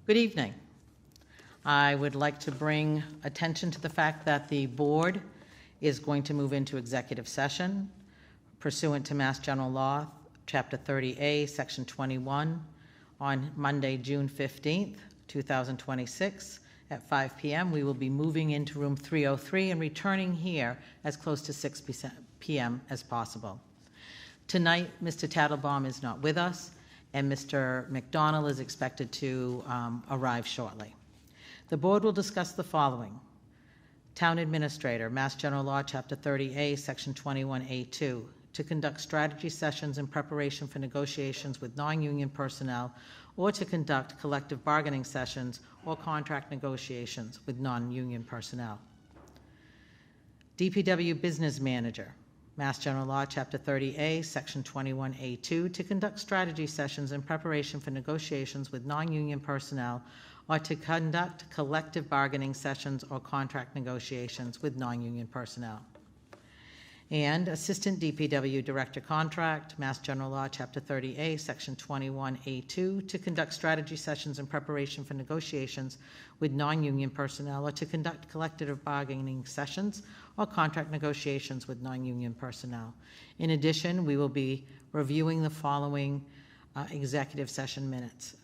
Good evening. I would like to bring attention to the fact that the board is going to move into executive session pursuant to Mass General Law, Chapter 30A, Section 21, on Monday, June 15th, 2026, at 5 p.m. We will be moving into room 303 and returning here as close to 6 p.m. as possible. Tonight, Mr. Tattlebaum is not with us, and Mr. McDonnell is expected to arrive shortly. The board will discuss the following. Town Administrator, Mass General Law, Chapter 30A, Section 21A2, to conduct strategy sessions in preparation for negotiations with non-union personnel or to conduct collective bargaining sessions or contract negotiations with non-union personnel. DPW Business Manager, Mass General Law, Chapter 30A, Section 21A2, to conduct strategy sessions in preparation for negotiations with non-union personnel or to conduct collective bargaining sessions or contract negotiations with non-union personnel. And Assistant DPW Director Contract, Mass General Law, Chapter 30A, Section 21A2, to conduct strategy sessions in preparation for negotiations with non-union personnel or to conduct collective bargaining sessions or contract negotiations with non-union personnel. In addition, we will be reviewing the following executive session minutes.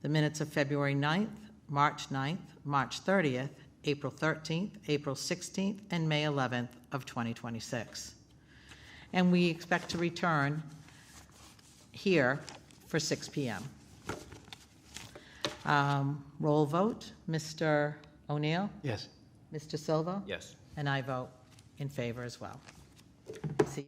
The minutes of February 9th, March 9th, March 30th, April 13th, April 16th, and May 11th of 2026. And we expect to return here for 6 p.m. Roll vote, Mr. O'Neill? Yes. Mr. Silva? Yes. And I vote in favor as well. See you.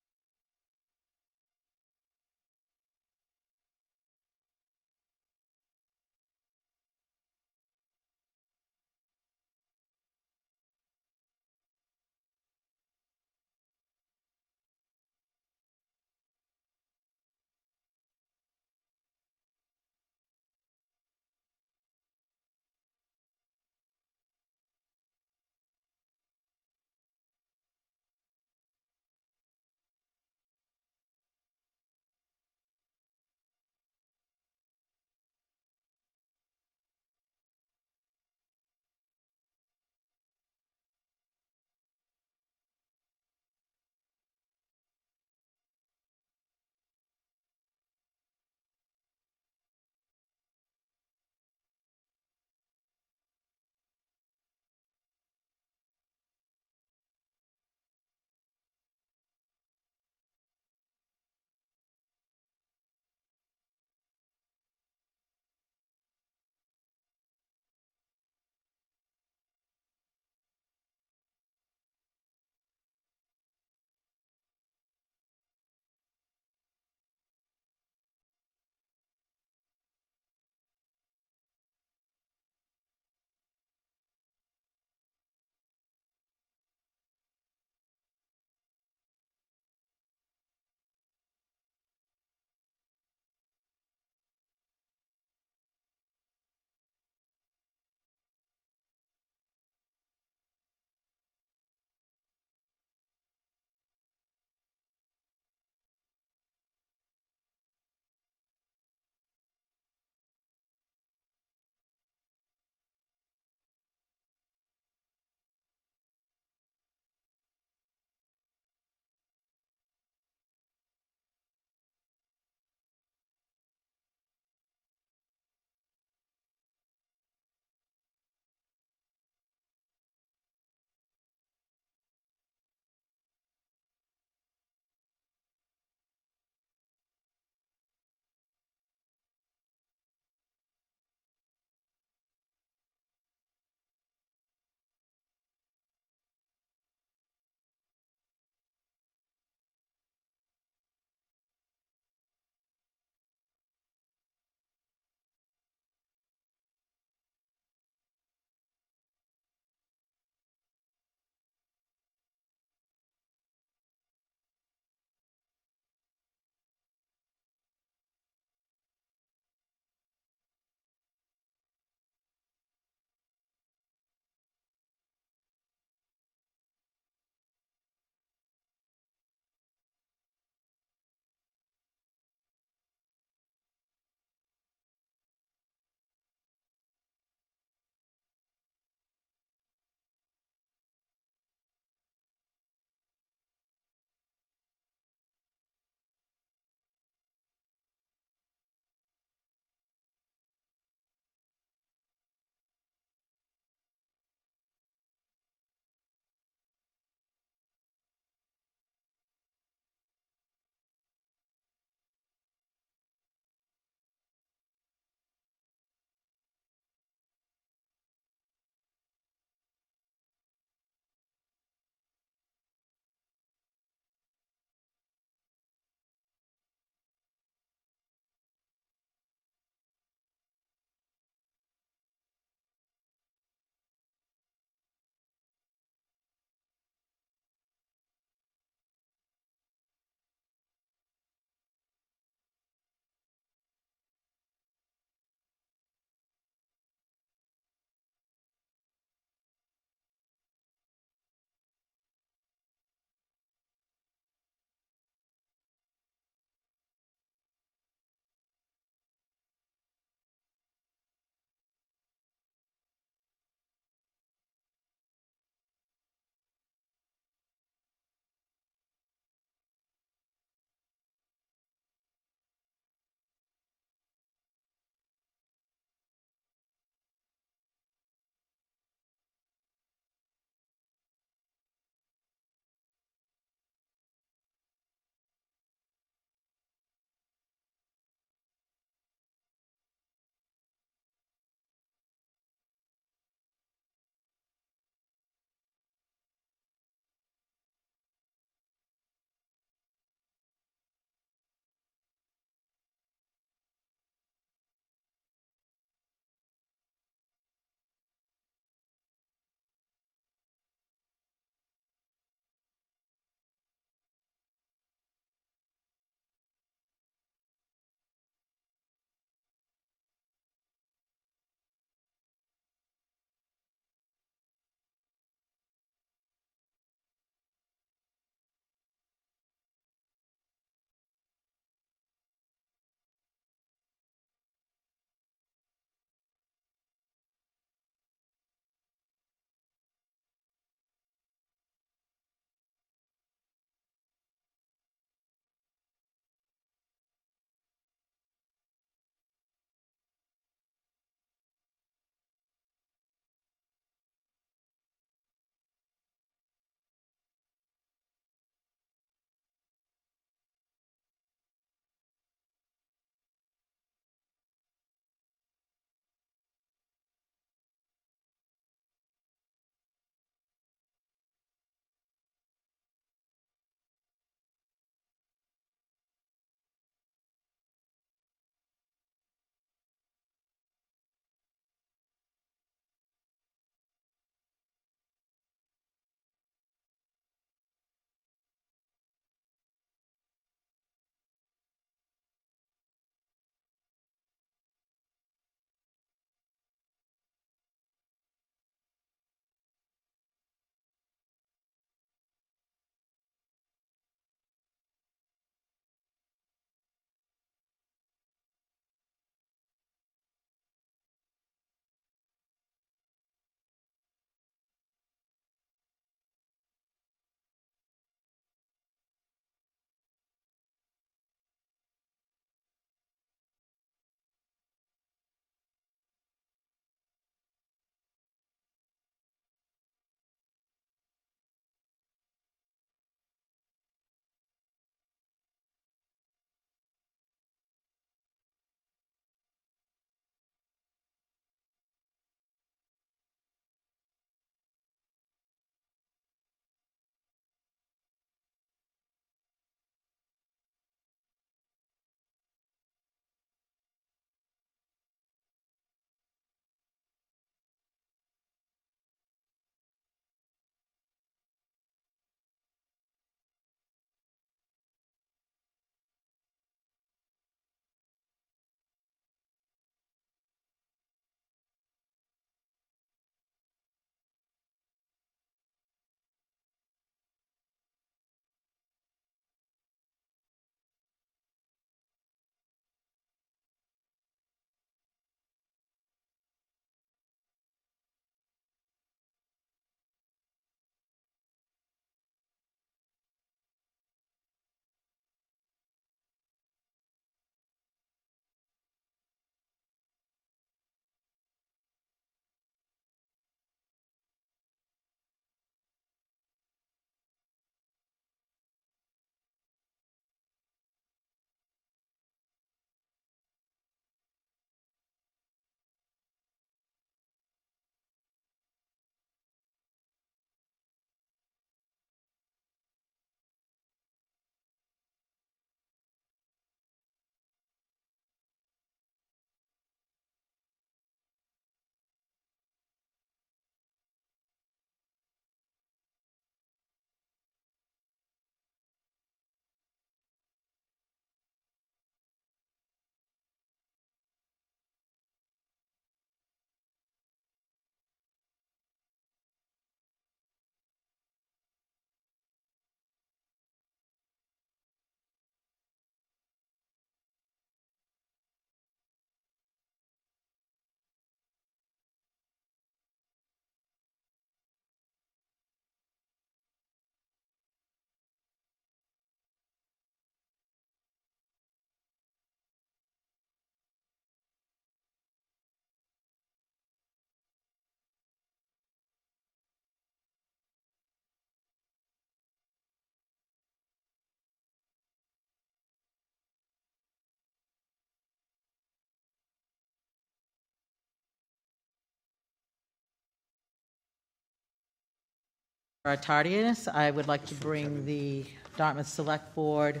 For our tardiness, I would like to bring the Dartmouth Select Board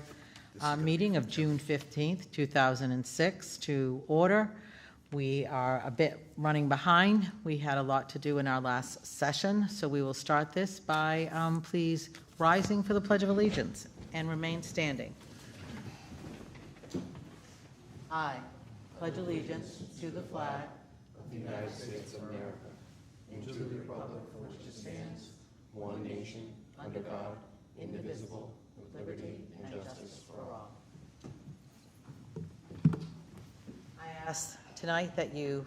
meeting of June 15th, 2006 to order. We are a bit running behind. We had a lot to do in our last session, so we will start this by please rising for the Pledge of Allegiance and remain standing. I pledge allegiance to the flag of the United States of America and to the republic for which it stands, one nation, under God, indivisible, with liberty and justice for all. I ask tonight that you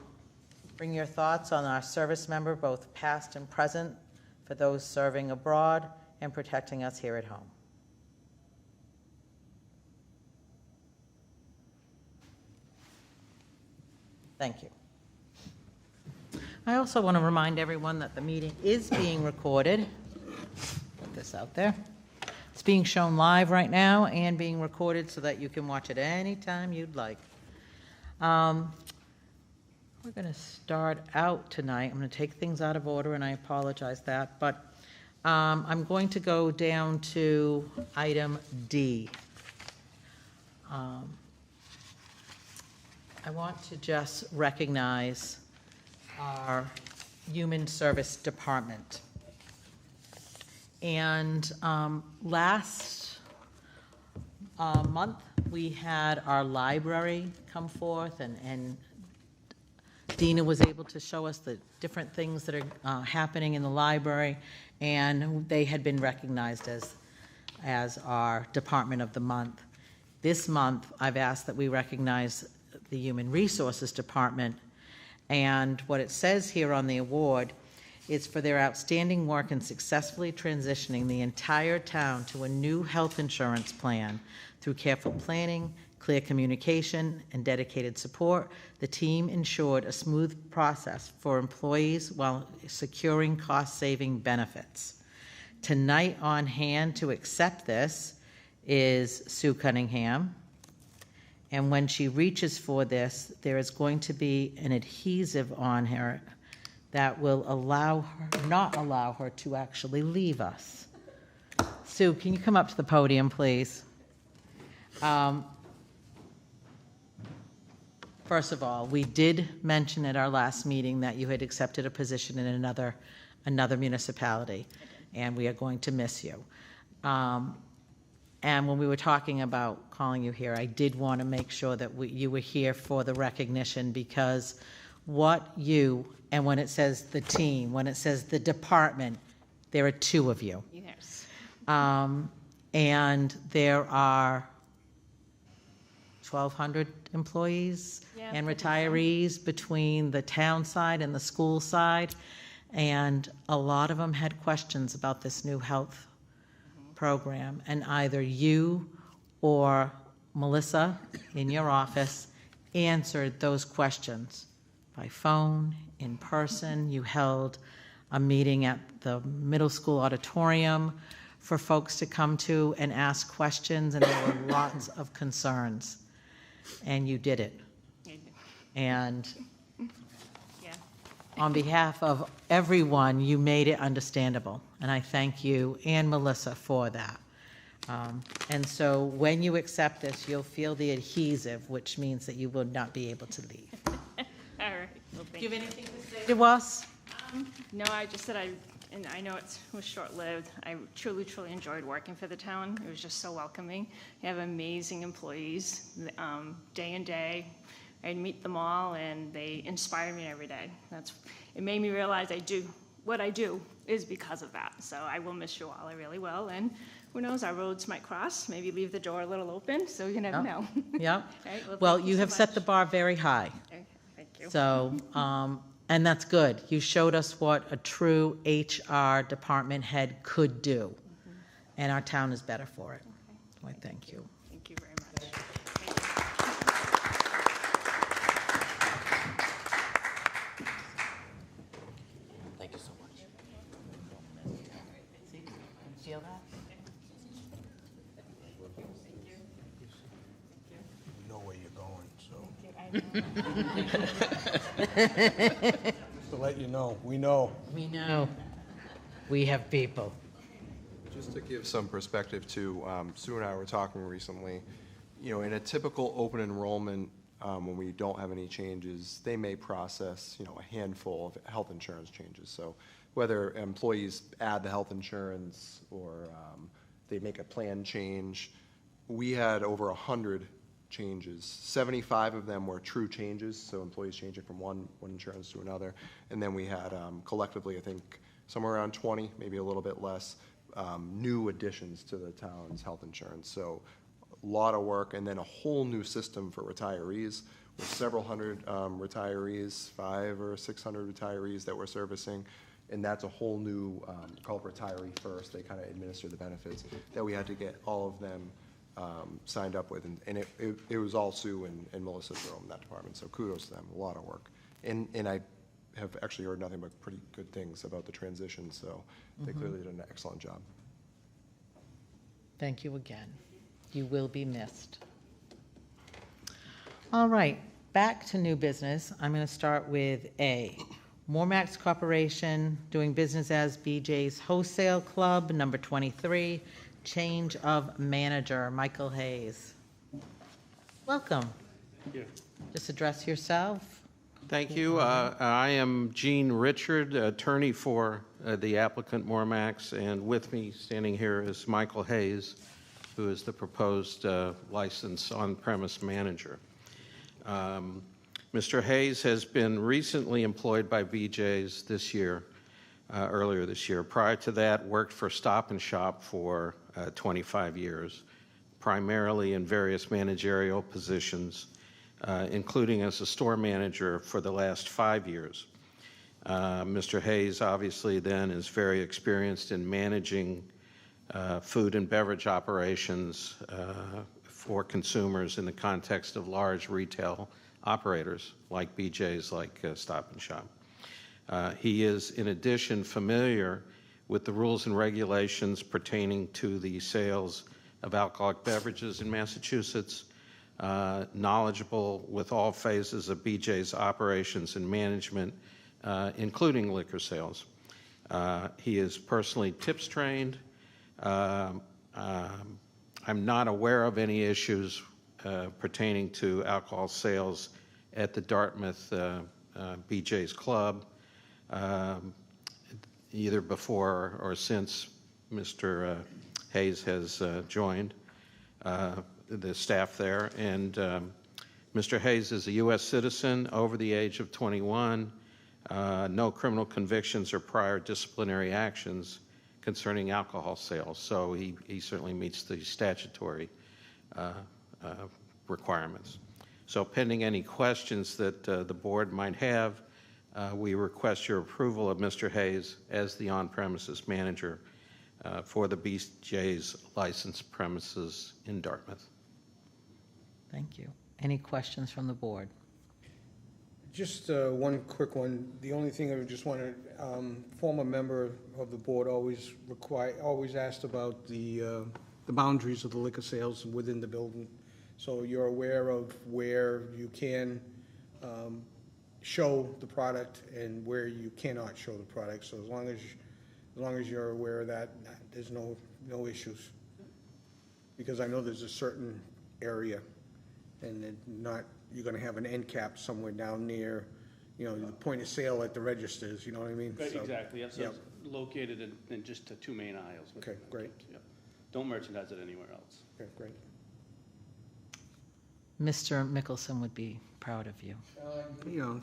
bring your thoughts on our service member, both past and present, for those serving abroad and protecting us here at home. Thank you. I also want to remind everyone that the meeting is being recorded. Put this out there. It's being shown live right now and being recorded so that you can watch it anytime you'd like. We're going to start out tonight. I'm going to take things out of order, and I apologize that, but I'm going to go down to item D. I want to just recognize our Human Service Department. And last month, we had our library come forth, and Dina was able to show us the different things that are happening in the library, and they had been recognized as our Department of the Month. This month, I've asked that we recognize the Human Resources Department, and what it says here on the award is for their outstanding work in successfully transitioning the entire town to a new health insurance plan through careful planning, clear communication, and dedicated support. The team ensured a smooth process for employees while securing cost-saving benefits. Tonight on hand to accept this is Sue Cunningham. And when she reaches for this, there is going to be an adhesive on her that will not allow her to actually leave us. Sue, can you come up to the podium, please? First of all, we did mention at our last meeting that you had accepted a position in another municipality, and we are going to miss you. And when we were talking about calling you here, I did want to make sure that you were here for the recognition, because and when it says the team, when it says the department, there are two of you. Yes. And there are 1,200 employees and retirees between the town side and the school side, and a lot of them had questions about this new health program, and either you or Melissa in your office answered those questions by phone, in person. You held a meeting at the middle school auditorium for folks to come to and ask questions, and there were lots of concerns, and you did it. And on behalf of everyone, you made it understandable, and I thank you and Melissa for that. And so when you accept this, you'll feel the adhesive, which means that you will not be able to leave. All right. Well, Do you have anything to say to us? No, I just said and I know it was short-lived. I truly, truly enjoyed working for the town. It was just so welcoming. You have amazing employees, day and day. I'd meet them all, and they inspire me every day. It made me realize what I do is because of that. So I will miss you all, I really will. And who knows, our roads might cross, maybe leave the door a little open, so you never know. Yeah. Right, well, you have set the bar very high. Okay, thank you. So, and that's good. You showed us what a true HR department head could do, and our town is better for it. Okay. So I thank you. Thank you very much. Thank you so much. See, you feel that? You know where you're going, so. Just to let you know, we know. We know. We have people. To give some perspective to, Sue and I were talking recently, in a typical open enrollment, when we don't have any changes, they may process, a handful of health insurance changes. So whether employees add the health insurance or they make a plan change, we had over 100 changes. 75 of them were true changes, so employees changing from one insurance to another. And then we had collectively, I think, somewhere around 20, maybe a little bit less, new additions to the town's health insurance. So a lot of work, and then a whole new system for retirees with several hundred retirees, 500 or 600 retirees that we're servicing. And that's a whole new, called Retiree First. They kind of administer the benefits that we had to get all of them signed up with. And it was all Sue and Melissa Jerome in that department. So kudos to them, a lot of work. And I have actually heard nothing but pretty good things about the transition. So they clearly did an excellent job. Thank you again. You will be missed. All right, back to new business. I'm going to start with A. Mormax Corporation doing business as BJ's Wholesale Club, number 23, change of manager, Michael Hayes. Welcome. Thank you. Just address yourself. Thank you. I am Gene Richard, attorney for the applicant Mormax, and with me standing here is Michael Hayes, who is the proposed licensed on-premise manager. Mr. Hayes has been recently employed by BJ's this year, earlier this year. Prior to that, worked for Stop and Shop for 25 years, primarily in various managerial positions, including as a store manager for the last 5 years. Mr. Hayes obviously then is very experienced in managing food and beverage operations for consumers in the context of large retail operators like BJ's, like Stop and Shop. He is, in addition, familiar with the rules and regulations pertaining to the sales of alcoholic beverages in Massachusetts, knowledgeable with all phases of BJ's operations and management, including liquor sales. He is personally tips trained. I'm not aware of any issues pertaining to alcohol sales at the Dartmouth BJ's Club, either before or since Mr. Hayes has joined the staff there. And Mr. Hayes is a U.S. citizen over the age of 21, no criminal convictions or prior disciplinary actions concerning alcohol sales. So he certainly meets the statutory requirements. So pending any questions that the board might have, we request your approval of Mr. Hayes as the on-premises manager for the BJ's licensed premises in Dartmouth. Thank you. Any questions from the board? Just one quick one. The only thing I just wanted, former member of the board always asked about the boundaries of the liquor sales within the building. So you're aware of where you can show the product and where you cannot show the product. So as long as you're aware of that, there's no issues. Because I know there's a certain area, and you're going to have an end cap somewhere down near, the point of sale at the registers. You know what I mean? Right, So, exactly. Yep. So yep. it's located in just the 2 main aisles. Okay, great. Yep. Don't merchandise it anywhere else. Okay, great. Mr. Mickelson would be proud of you.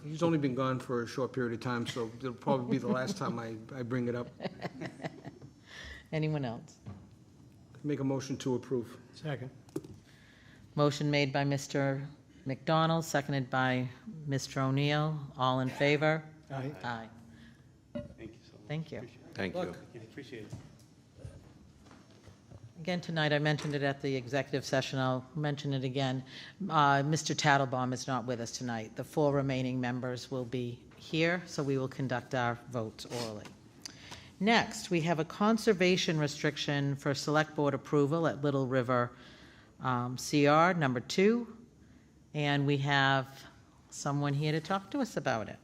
He's only been gone for a short period of time, so it'll probably be the last time I bring it up. Anyone else? Make a motion to approve. Second. Motion made by Mr. McDonald, seconded by Mr. O'Neill. All in favor? Aye. Aye. Thank you so much. Thank you. Appreciate it. Thank you. Yeah, appreciate it. Again, tonight, I mentioned it at the executive session, I'll mention it again. Mr. Tattlebaum is not with us tonight. The 4 remaining members will be here, so we will conduct our votes orally. Next, we have a conservation restriction for select board approval at Little River CR number 2, and we have someone here to talk to us about it.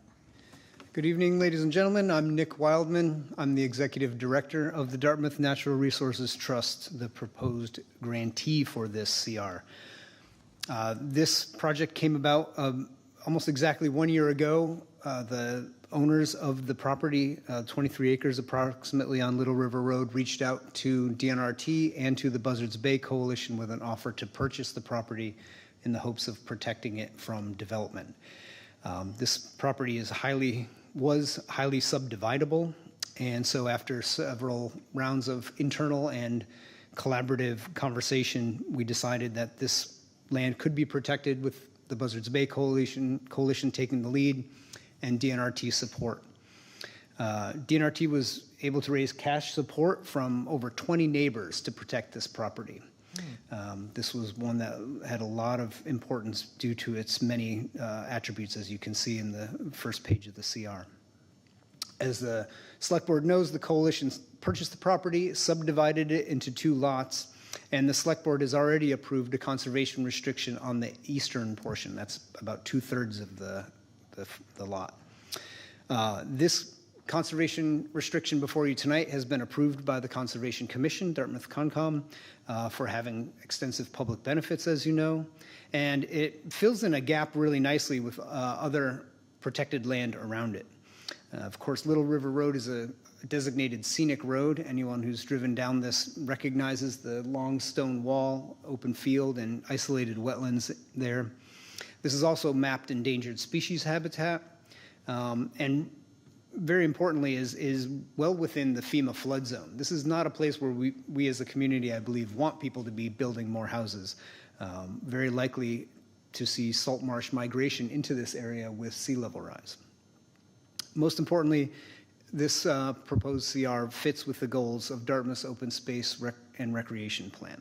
Good evening, ladies and gentlemen. I'm Nick Wildman. I'm the Executive Director of the Dartmouth Natural Resources Trust, the proposed grantee for this CR. This project came about almost exactly 1 year ago. The owners of the property, 23 acres approximately on Little River Road, reached out to DNRT and to the Buzzards Bay Coalition with an offer to purchase the property in the hopes of protecting it from development. This property was highly subdividable, and so after several rounds of internal and collaborative conversation, we decided that this land could be protected with the Buzzards Bay Coalition taking the lead and DNRT support. DNRT was able to raise cash support from over 20 neighbors to protect this property. This was one that had a lot of importance due to its many attributes, as you can see in the first page of the CR. As the Select Board knows, the Coalition purchased the property, subdivided it into 2 lots, and the Select Board has already approved a conservation restriction on the eastern portion. That's about 2/3 of the lot. This conservation restriction before you tonight has been approved by the Conservation Commission, Dartmouth Concom, for having extensive public benefits, as you know, and it fills in a gap really nicely with other protected land around it. Of course, Little River Road is a designated scenic road. Anyone who's driven down this recognizes the long stone wall, open field, and isolated wetlands there. This is also mapped endangered species habitat, and very importantly is well within the FEMA flood zone. This is not a place where we as a community, I believe, want people to be building more houses. Very likely to see salt marsh migration into this area with sea level rise. Most importantly, this proposed CR fits with the goals of Dartmouth's open space and recreation plan.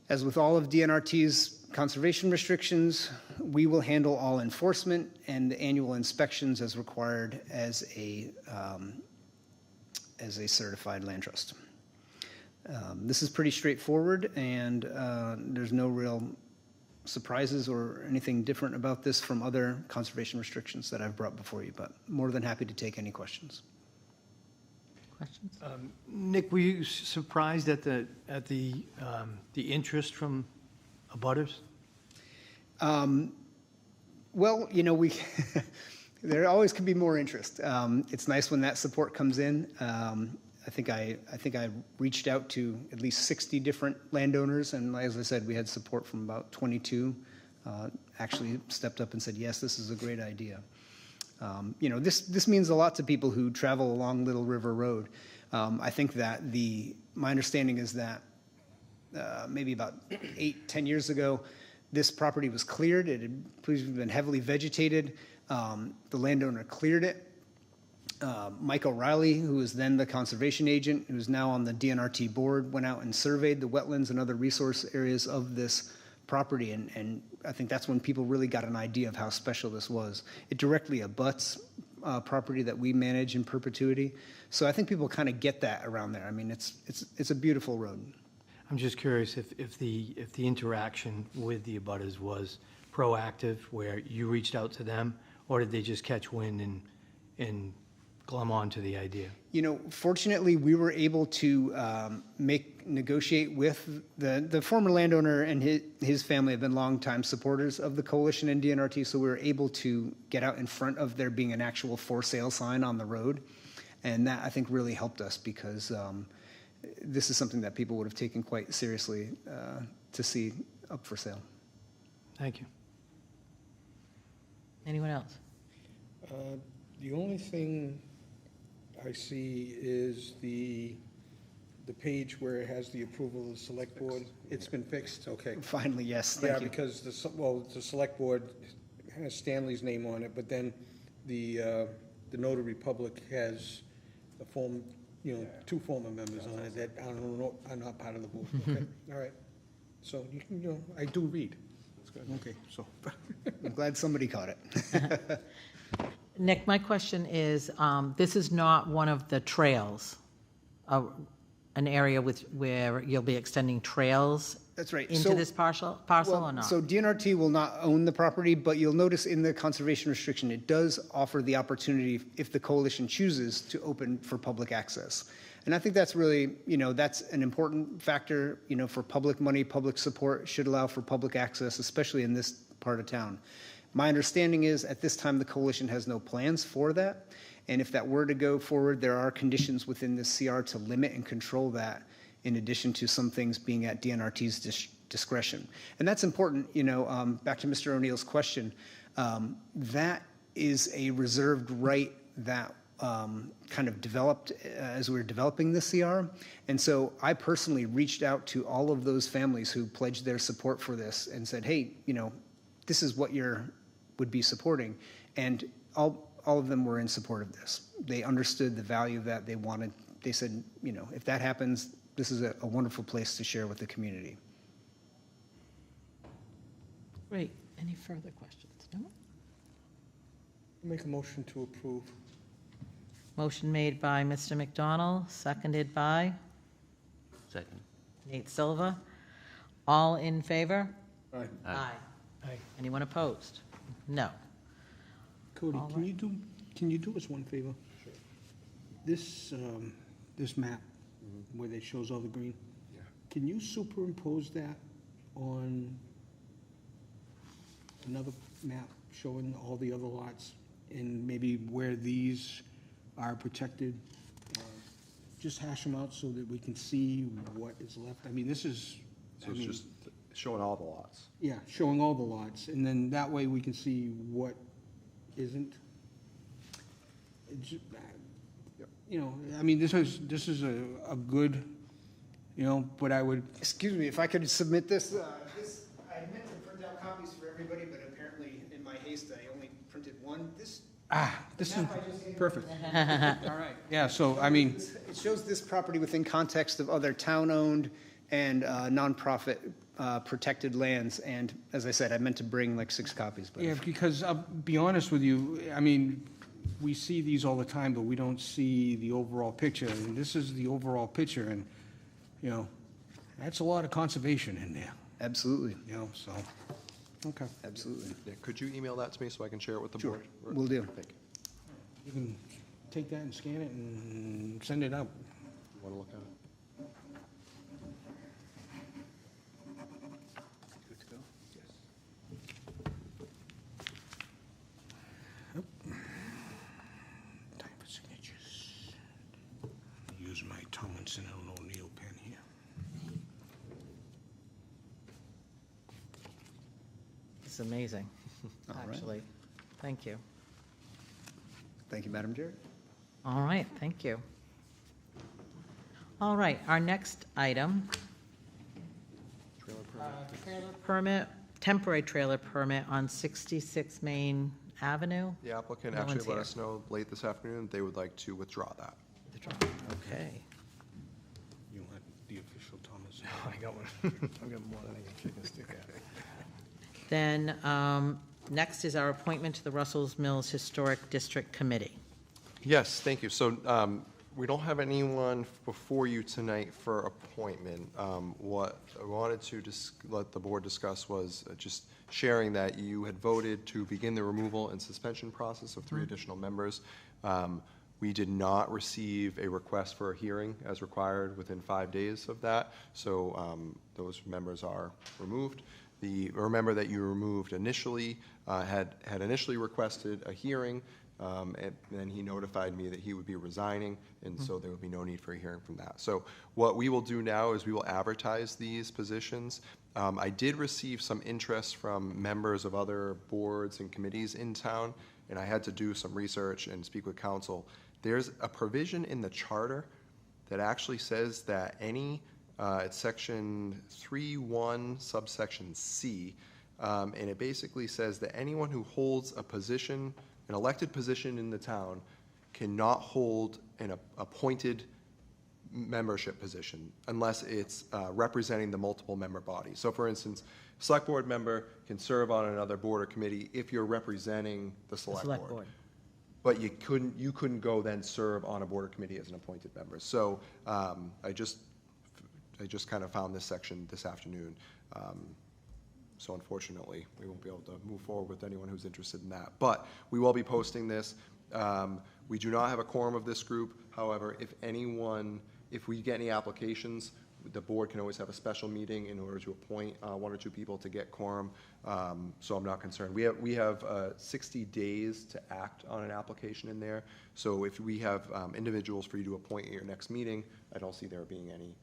As with all of DNRT's conservation restrictions, we will handle all enforcement and the annual inspections as required as a certified land trust. This is pretty straightforward, and there's no real surprises or anything different about this from other conservation restrictions that I've brought before you, but more than happy to take any questions. Questions? Nick, were you surprised at the interest from abutters? Well, you know, there always can be more interest. It's nice when that support comes in. I think I reached out to at least 60 different landowners, and as I said, we had support from about 22. Actually stepped up and said, yes, this is a great idea. You know, this means a lot to people who travel along Little River Road. I think that my understanding is that maybe about 8-10 years ago, this property was cleared. It had been heavily vegetated. The landowner cleared it. Mike O'Reilly, who was then the conservation agent, who is now on the DNRT board, went out and surveyed the wetlands and other resource areas of this property, and I think that's when people really got an idea of how special this was. It directly abuts property that we manage in perpetuity, so I think people kind of get that around there. I mean, it's a beautiful road. I'm just curious if the interaction with the abutters was proactive, where you reached out to them, or did they just catch wind and glom on to the idea? You know, fortunately, we were able to negotiate with the former landowner, and his family have been longtime supporters of the coalition and DNRT, so we were able to get out in front of there being an actual for sale sign on the road, and that I think really helped us because this is something that people would have taken quite seriously to see up for sale. Thank you. Anyone else? The only thing I see is the page where it has the approval of the select board. It's been fixed, okay. Finally, yes, thank you. Yeah, because the select board has Stanley's name on it, but then the notary public has a form, you know, 2 former members on it that are not part of the board. Okay, all right. So you can, you know, I do read. Okay, so. I'm glad somebody caught it. Nick, my question is, this is not one of the trails, an area where you'll be extending trails That's right. into So- this parcel or not? So DNRT will not own the property, but you'll notice in the conservation restriction, it does offer the opportunity, if the coalition chooses, to open for public access. And I think that's really, that's an important factor, for public money, public support should allow for public access, especially in this part of town. My understanding is, at this time, the coalition has no plans for that. And if that were to go forward, there are conditions within this CR to limit and control that, in addition to some things being at DNRT's discretion. And that's important, back to Mr. O'Neill's question, that is a reserved right that kind of developed as we were developing the CR. And so I personally reached out to all of those families who pledged their support for this and said, hey, this is what would be supporting. And all of them were in support of this. They understood the value that they wanted. They said, if that happens, this is a wonderful place to share with the community. Great. Any further questions? No? Make a motion to approve. Motion made by Mr. McDonald, seconded by Second. Nate Silva. All in favor? Aye. Aye. Aye. Anyone opposed? No. Cody, All can you do us one favor? Sure. This map, where it shows all the green, Yeah. can you superimpose that on another map showing all the other lots and maybe where these are protected? Just hash them out so that we can see what is left. I mean, this is, So it's just showing all the lots. yeah, showing all the lots, and then that way we can see what isn't. It's, I mean, this is a good, but I would, Excuse me, if I could submit this, I meant to print out copies for everybody, but apparently in my haste, I only printed one. This this is map I just gave you- perfect. All right, yeah, so, I mean, It shows this property within context of other town-owned and nonprofit protected lands, and as I said, I meant to bring like 6 copies, but yeah, because I'll be honest with you, I mean, we see these all the time, but we don't see the overall picture, and this is the overall picture, and, that's a lot of conservation in there, absolutely, so, okay. absolutely. Yeah, could you email that to me so I can share it with the Sure, board? will do. Thank you. You can take that and scan it and send it out. You want to look at it? Good to go? Time for signatures. Use my Tomlinson and O'Neill pen here. It's amazing, All right. actually. Thank you. Thank you, Madam Chair. All right, thank you. All right, our next item, Trailer permit? trailer permit, temporary trailer permit on 66 Main Avenue. The applicant No actually one's let here. us know late this afternoon they would like to withdraw that. Okay. You want the official Thomas? I got one. I've got more than I can chicken stick at. Then, next is our appointment to the Russell's Mills Historic District Committee. Yes, thank you. So we don't have anyone before you tonight for appointment. What I wanted to let the board discuss was just sharing that you had voted to begin the removal and suspension process of 3 additional members. We did not receive a request for a hearing as required within 5 days of that, so those members are removed. Remember that you removed initially, had initially requested a hearing, and then he notified me that he would be resigning, and so there would be no need for a hearing from that. So what we will do now is we will advertise these positions. I did receive some interest from members of other boards and committees in town, and I had to do some research and speak with council. There's a provision in the charter that actually says that it's section 3.1 subsection C, and it basically says that anyone who holds a position, an elected position in the town, cannot hold an appointed membership position unless it's representing the multiple member body. So for instance, select board member can serve on another board or committee if you're representing the select board. But you couldn't go then serve on a board or committee as an appointed member. So I just I just kind of found this section this afternoon. So unfortunately, we won't be able to move forward with anyone who's interested in that. But we will be posting this. We do not have a quorum of this group. However, if we get any applications, the board can always have a special meeting in order to appoint one or two people to get quorum. So I'm not concerned. We have 60 days to act on an application in there. So if we have individuals for you to appoint at your next meeting, I don't see there being any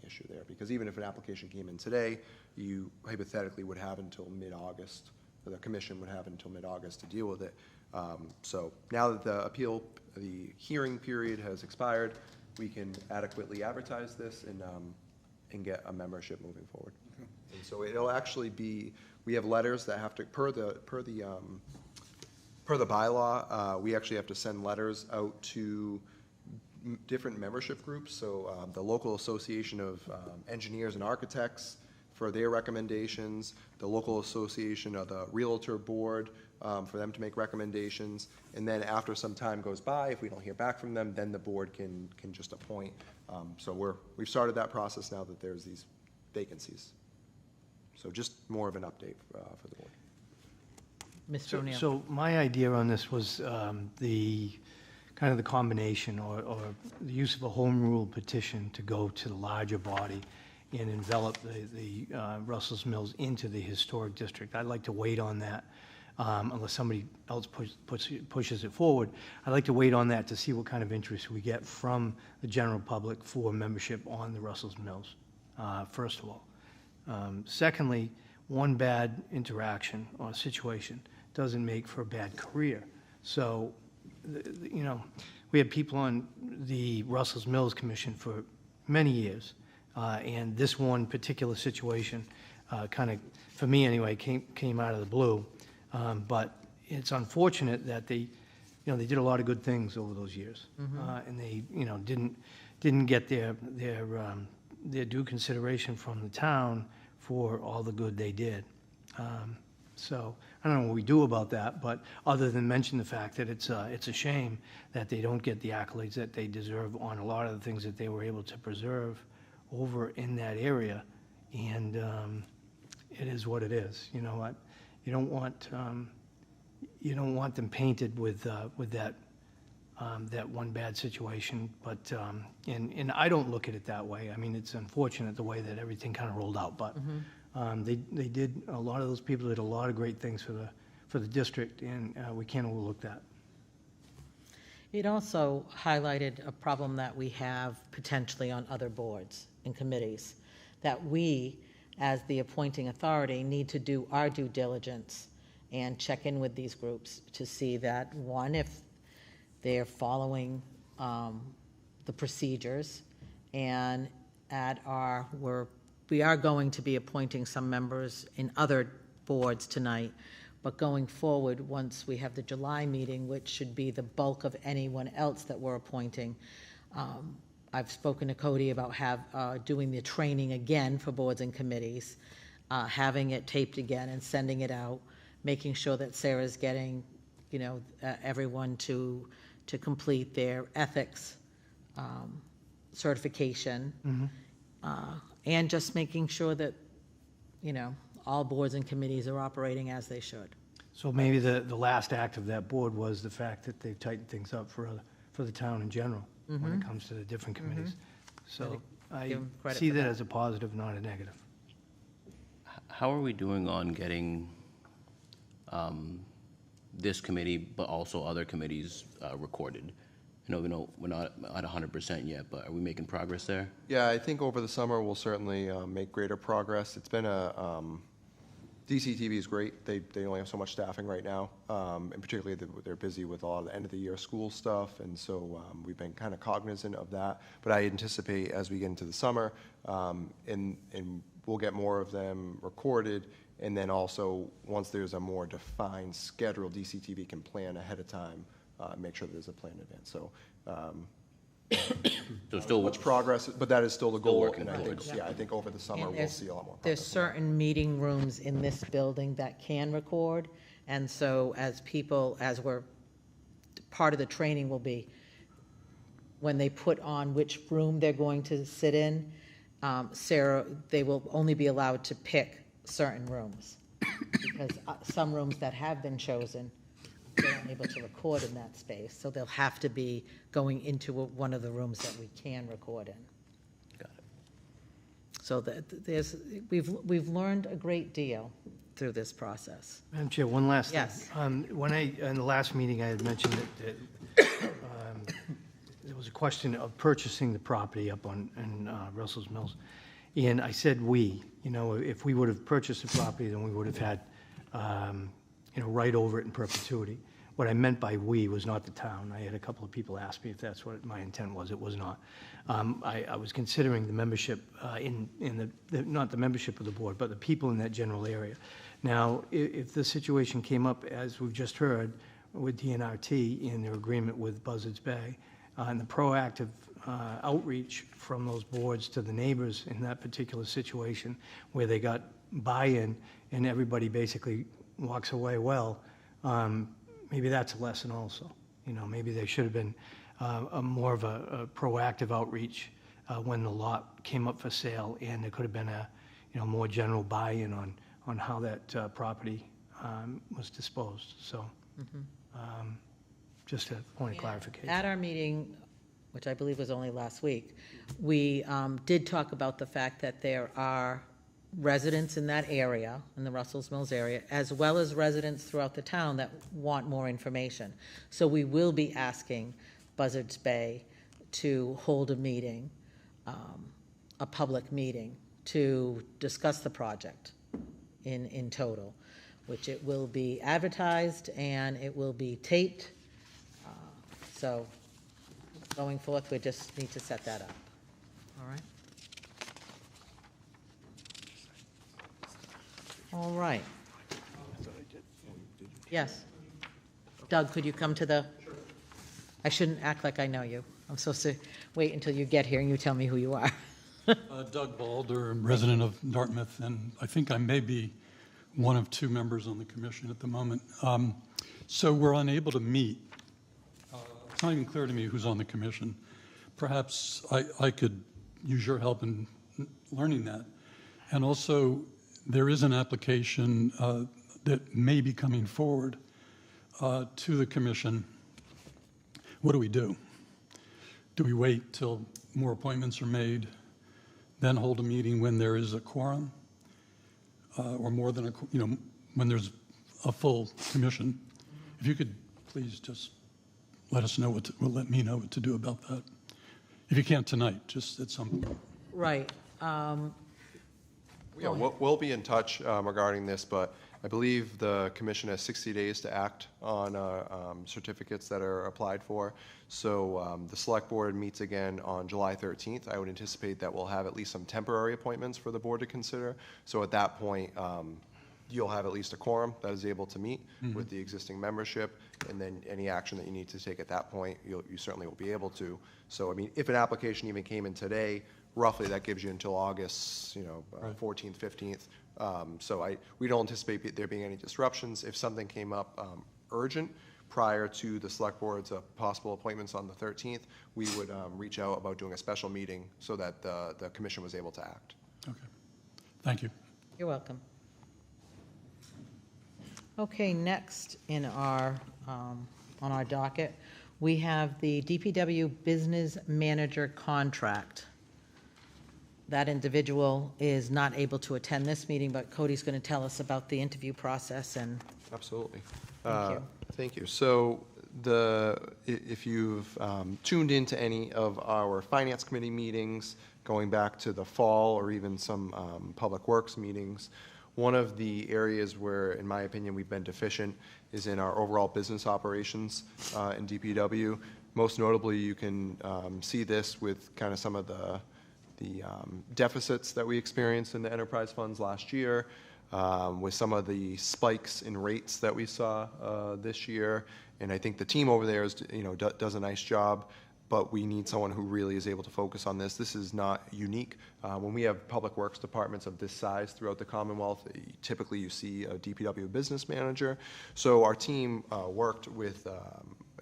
issue there. Because even if an application came in today, you hypothetically would have until mid-August, or the commission would have until mid-August to deal with it. So now that the hearing period has expired, we can adequately advertise this and get a membership moving forward. And so it'll actually be, we have letters that have to, per the bylaw, we actually have to send letters out to different membership groups. So the local association of engineers and architects for their recommendations, the local association of the realtor board for them to make recommendations, and then after some time goes by, if we don't hear back from them, then the board can just appoint. So we've started that process now that there's these vacancies. So just more of an update for the board. Mr. O'Neill. So my idea on this was the kind of the combination or the use of a home rule petition to go to the larger body and envelop the Russell's Mills into the historic district. I'd like to wait on that unless somebody else pushes it forward. I'd like to wait on that to see what kind of interest we get from the general public for membership on the Russell's Mills, first of all. Secondly, one bad interaction or situation doesn't make for a bad career. So, you know, we had people on the Russell's Mills Commission for many years, and this one particular situation kind of, for me anyway, came out of the blue. But it's unfortunate that they did a lot of good things over those years, and they, didn't get their due consideration from the town for all the good they did. So I don't know what we do about that, but other than mention the fact that it's a shame that they don't get the accolades that they deserve on a lot of the things that they were able to preserve over in that area, and it is what it is. You know what? You don't want them painted with that one bad situation, but and I don't look at it that way. I mean, it's unfortunate the way that everything kind of rolled out, but they did, a lot of those people did a lot of great things for the district, and we can't overlook that. It also highlighted a problem that we have potentially on other boards and committees, that we, as the appointing authority, need to do our due diligence and check in with these groups to see that, one, if they're following the procedures, and we are going to be appointing some members in other boards tonight, but going forward, once we have the July meeting, which should be the bulk of anyone else that we're appointing, I've spoken to Cody about doing the training again for boards and committees, having it taped again and sending it out, making sure that Sarah's getting, everyone to complete their ethics certification, and just making sure that, all boards and committees are operating as they should. So maybe the last act of that board was the fact that they've tightened things up for the town in general when it comes to the different committees. So I give 'em credit see for that that. as a positive, not a negative. How are we doing on getting this committee, but also other committees recorded? We know we're not at 100% yet, but are we making progress there? Yeah, I think over the summer, we'll certainly make greater progress. It's been DCTV is great. They only have so much staffing right now, and particularly they're busy with a lot of the end-of-the-year school stuff, and so we've been kind of cognizant of that. But I anticipate as we get into the summer, and we'll get more of them recorded, and then also, once there's a more defined schedule, DCTV can plan ahead of time, make sure that there's a plan in advance. So So still much progress, but that is still the goal. working And I think, towards. I think over the summer, And we'll see a lot more There's progress. certain meeting rooms in this building that can record, and so as we're, part of the training will be, when they put on which room they're going to sit in, Sarah, they will only be allowed to pick certain rooms, because some rooms that have been chosen, they're unable to record in that space, so they'll have to be going into one of the rooms that we can record in. Got it. So we've learned a great deal through this process. Madam Chair, one last thing. Yes. In the last meeting, I had mentioned that there was a question of purchasing the property up in Russell's Mills. And I said if we would have purchased the property, then we would have had, right over it in perpetuity. What I meant by we was not the town. I had a couple of people ask me if that's what my intent was. It was not. I was considering the membership not the membership of the board, but the people in that general area. Now, if the situation came up, as we've just heard, with DNRT in their agreement with Buzzards Bay, and the proactive outreach from those boards to the neighbors in that particular situation, where they got buy-in and everybody basically walks away well, maybe that's a lesson also. Maybe there should have been more of a proactive outreach when the lot came up for sale, and there could have been a more general buy-in on how that property was disposed. So just a point of clarification. At our meeting, which I believe was only last week, we did talk about the fact that there are residents in that area, in the Russell's Mills area, as well as residents throughout the town that want more information. So we will be asking Buzzards Bay to hold a meeting, a public meeting, to discuss the project in total, which it will be advertised and it will be taped. So going forth, we just need to set that up. All right? All right. Yes. Doug, could you come to the, I shouldn't act like I know you. I'm supposed to wait until you get here and you tell me who you are. Doug Balder, I'm resident of Dartmouth, and I think I may be one of two members on the commission at the moment. So we're unable to meet. It's not even clear to me who's on the commission. Perhaps I could use your help in learning that. And also, there is an application that may be coming forward to the commission. What do we do? Do we wait till more appointments are made, then hold a meeting when there is a quorum, or more than when there's a full commission? If you could please just let us know let me know what to do about that. If you can't tonight, just at some point. Right. Yeah, we'll be in touch regarding this, but I believe the commission has 60 days to act on certificates that are applied for. So the select board meets again on July 13th. I would anticipate that we'll have at least some temporary appointments for the board to consider. So at that point, you'll have at least a quorum that is able to meet with the existing membership, and then any action that you need to take at that point, you certainly will be able to. So, I mean, if an application even came in today, roughly that gives you until August, 14th, 15th. So we don't anticipate there being any disruptions. If something came up urgent prior to the select board's possible appointments on the 13th, we would reach out about doing a special meeting so that the commission was able to act. Okay. Thank you. You're welcome. Okay, next in our, on our docket, we have the DPW Business Manager contract. That individual is not able to attend this meeting, but Cody's going to tell us about the interview process and. Absolutely. Thank you. Thank you. So if you've tuned into any of our finance committee meetings, going back to the fall or even some public works meetings, one of the areas where, in my opinion, we've been deficient is in our overall business operations in DPW. Most notably, you can see this with kind of some of the deficits that we experienced in the enterprise funds last year, with some of the spikes in rates that we saw this year. And I think the team over there does a nice job, but we need someone who really is able to focus on this. This is not unique. When we have public works departments of this size throughout the Commonwealth, typically you see a DPW business manager. So our team worked with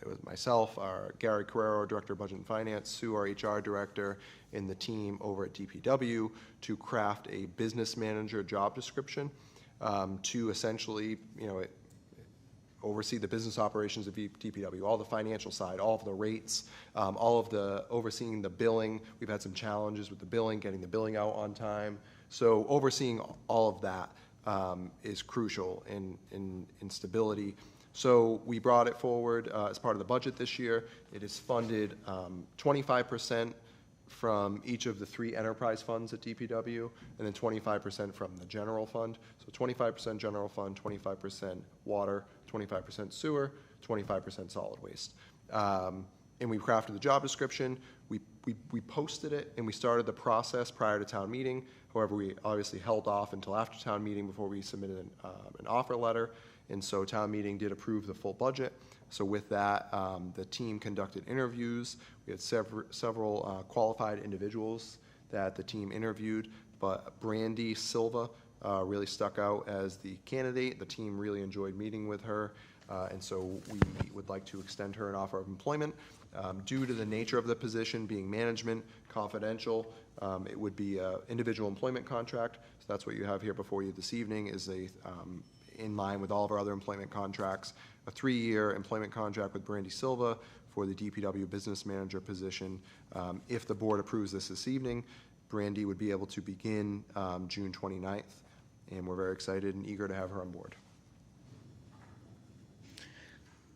it was myself, our Gary Carrero, Director of Budget and Finance, Sue, our HR Director, and the team over at DPW to craft a business manager job description to essentially, oversee the business operations of DPW, all the financial side, all of the rates, all of the overseeing the billing. We've had some challenges with the billing, getting the billing out on time. So overseeing all of that is crucial in stability. So we brought it forward as part of the budget this year. It is funded 25% from each of the 3 enterprise funds at DPW, and then 25% from the general fund. So 25% general fund, 25% water, 25% sewer, 25% solid waste. And we crafted the job description. We posted it, and we started the process prior to town meeting. However, we obviously held off until after town meeting before we submitted an offer letter. And so town meeting did approve the full budget. So with that, the team conducted interviews. We had several qualified individuals that the team interviewed, but Brandy Silva really stuck out as the candidate. The team really enjoyed meeting with her, and so we would like to extend her an offer of employment. Due to the nature of the position being management, confidential, it would be an individual employment contract. So that's what you have here before you this evening is in line with all of our other employment contracts, a 3-year employment contract with Brandy Silva for the DPW business manager position. If the board approves this evening, Brandy would be able to begin June 29th, and we're very excited and eager to have her on board.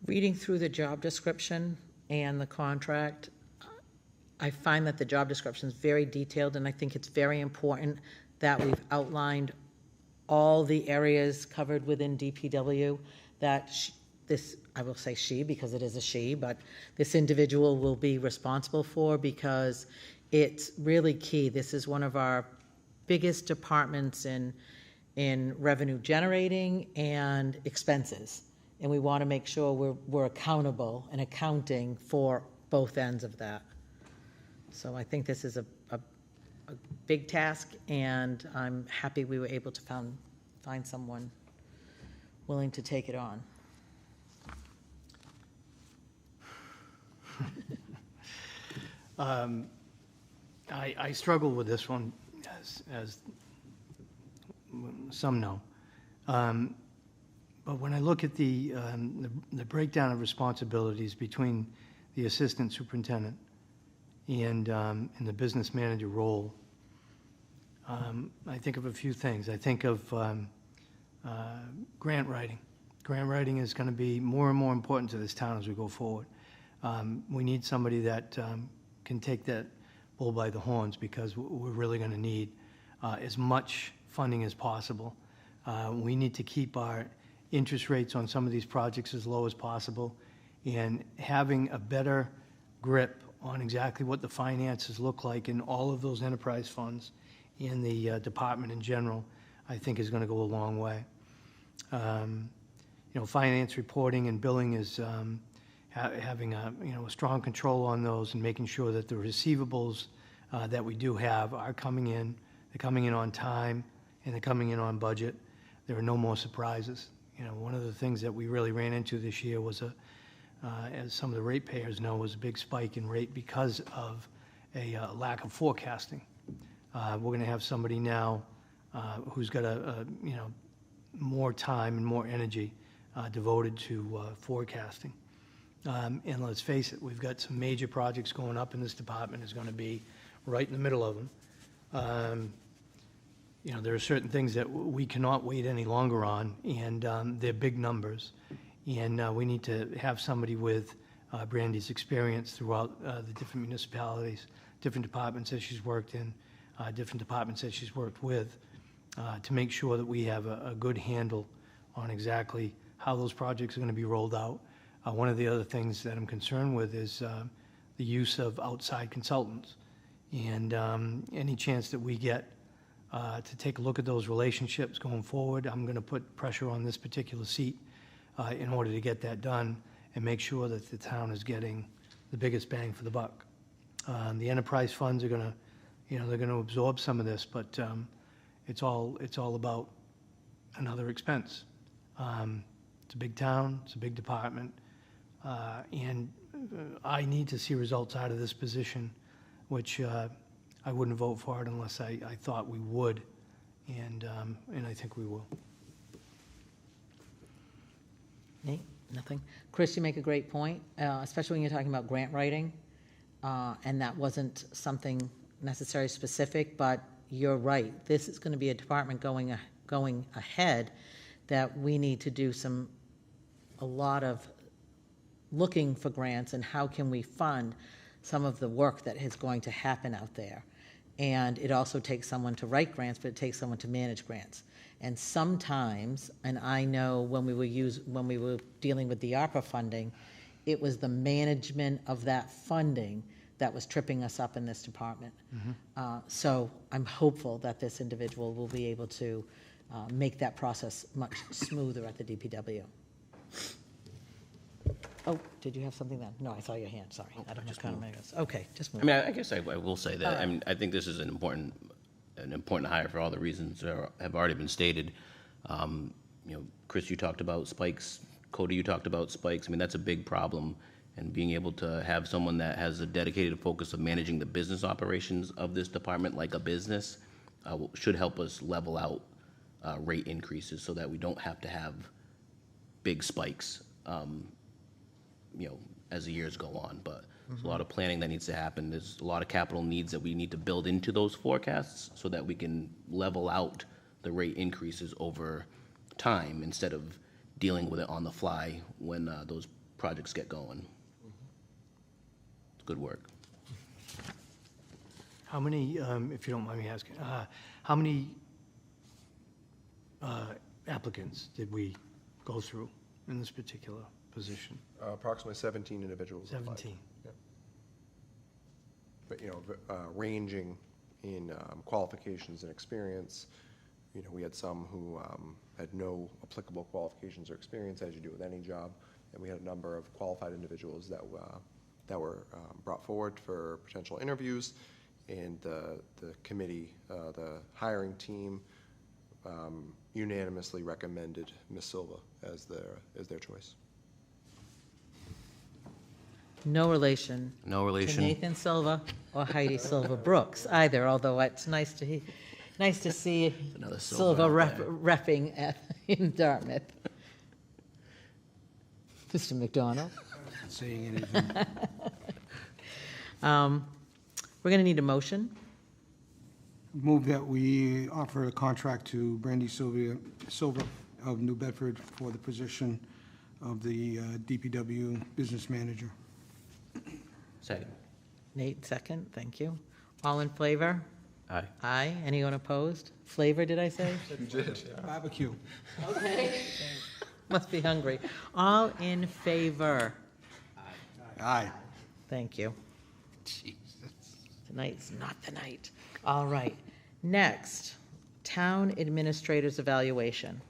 Reading through the job description and the contract, I find that the job description is very detailed, and I think it's very important that we've outlined all the areas covered within DPW that I will say she because it is a she, but this individual will be responsible for, because it's really key. This is one of our biggest departments in revenue generating and expenses. And we want to make sure we're accountable and accounting for both ends of that. So I think this is a big task, and I'm happy we were able to find someone willing to take it on. I struggle with this one, as some know. But when I look at the breakdown of responsibilities between the assistant superintendent and the business manager role, I think of a few things. I think of grant writing. Grant writing is going to be more and more important to this town as we go forward. We need somebody that can take that bull by the horns, because we're really going to need as much funding as possible. We need to keep our interest rates on some of these projects as low as possible, and having a better grip on exactly what the finances look like in all of those enterprise funds in the department in general, I think is going to go a long way. Finance reporting and billing is having a strong control on those, and making sure that the receivables that we do have are coming in. They're coming in on time, and they're coming in on budget. There are no more surprises. One of the things that we really ran into this year was as some of the ratepayers know, was a big spike in rate because of a lack of forecasting. We're going to have somebody now who's got more time and more energy devoted to forecasting. And let's face it, we've got some major projects going up, and this department is going to be right in the middle of them. There are certain things that we cannot wait any longer on, and they're big numbers. And we need to have somebody with Brandy's experience throughout the different municipalities, different departments that she's worked in, different departments that she's worked with, to make sure that we have a good handle on exactly how those projects are going to be rolled out. One of the other things that I'm concerned with is the use of outside consultants. And any chance that we get to take a look at those relationships going forward, I'm going to put pressure on this particular seat in order to get that done and make sure that the town is getting the biggest bang for the buck. The enterprise funds are going to, they're going to absorb some of this, but it's all about another expense. It's a big town, it's a big department. And I need to see results out of this position, which I wouldn't vote for it unless I thought we would, and I think we will. Nate, nothing? Chris, you make a great point, especially when you're talking about grant writing, and that wasn't something necessarily specific, but you're right. This is going to be a department going ahead that we need to do a lot of looking for grants and how can we fund some of the work that is going to happen out there. And it also takes someone to write grants, but it takes someone to manage grants. And sometimes, and I know when we were dealing with the ARPA funding, it was the management of that funding that was tripping us up in this department. So I'm hopeful that this individual will be able to make that process much smoother at the DPW. Oh, did you have something then? No, I saw your hand, sorry. I don't know kind of. Okay, just move. I mean, I guess I will say that. All right. I mean, I think this is an important hire for all the reasons that have already been stated. Chris, you talked about spikes. Cody, you talked about spikes. I mean, that's a big problem. And being able to have someone that has a dedicated focus of managing the business operations of this department like a business should help us level out rate increases so that we don't have to have big spikes, as the years go on. But there's a lot of planning that needs to happen. There's a lot of capital needs that we need to build into those forecasts so that we can level out the rate increases over time instead of dealing with it on the fly when those projects get going. It's good work. How many, if you don't mind me asking, how many applicants did we go through in this particular position? Approximately 17 individuals. applied. 17. Yep. But, ranging in qualifications and experience, we had some who had no applicable qualifications or experience, as you do with any job, and we had a number of qualified individuals that were brought forward for potential interviews, and the committee, the hiring team, unanimously recommended Ms. Silva as their choice. No relation. No To relation. Nathan Silva or Heidi Silva Brooks either, although it's nice to see Another Silva Silva out there. repping in Dartmouth. Mr. McDonald. Not saying anything. We're going to need a motion. Move that we offer a contract to Brandy Silva of New Bedford for the position of the DPW business manager. Second. Nate, second, thank you. All in favor? Aye. Aye. Anyone opposed? Flavor, did I say? Barbecue. Okay. Must be hungry. All in favor? Aye. Thank you. Tonight's not the night. All right. Next, Town Administrator's Evaluation.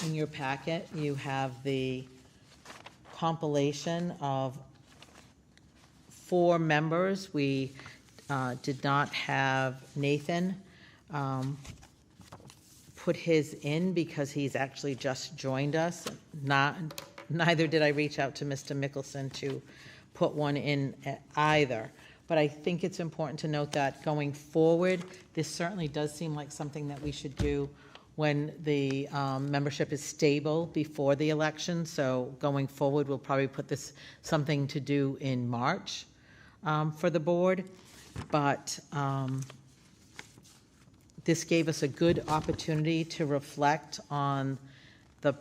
In your packet, you have the compilation of 4 members. We did not have Nathan put his in because he's actually just joined us. Neither did I reach out to Mr. Mickelson to put one in either. But I think it's important to note that going forward, this certainly does seem like something that we should do when the membership is stable before the election. So going forward, we'll probably put this something to do in March for the board. But this gave us a good opportunity to reflect on the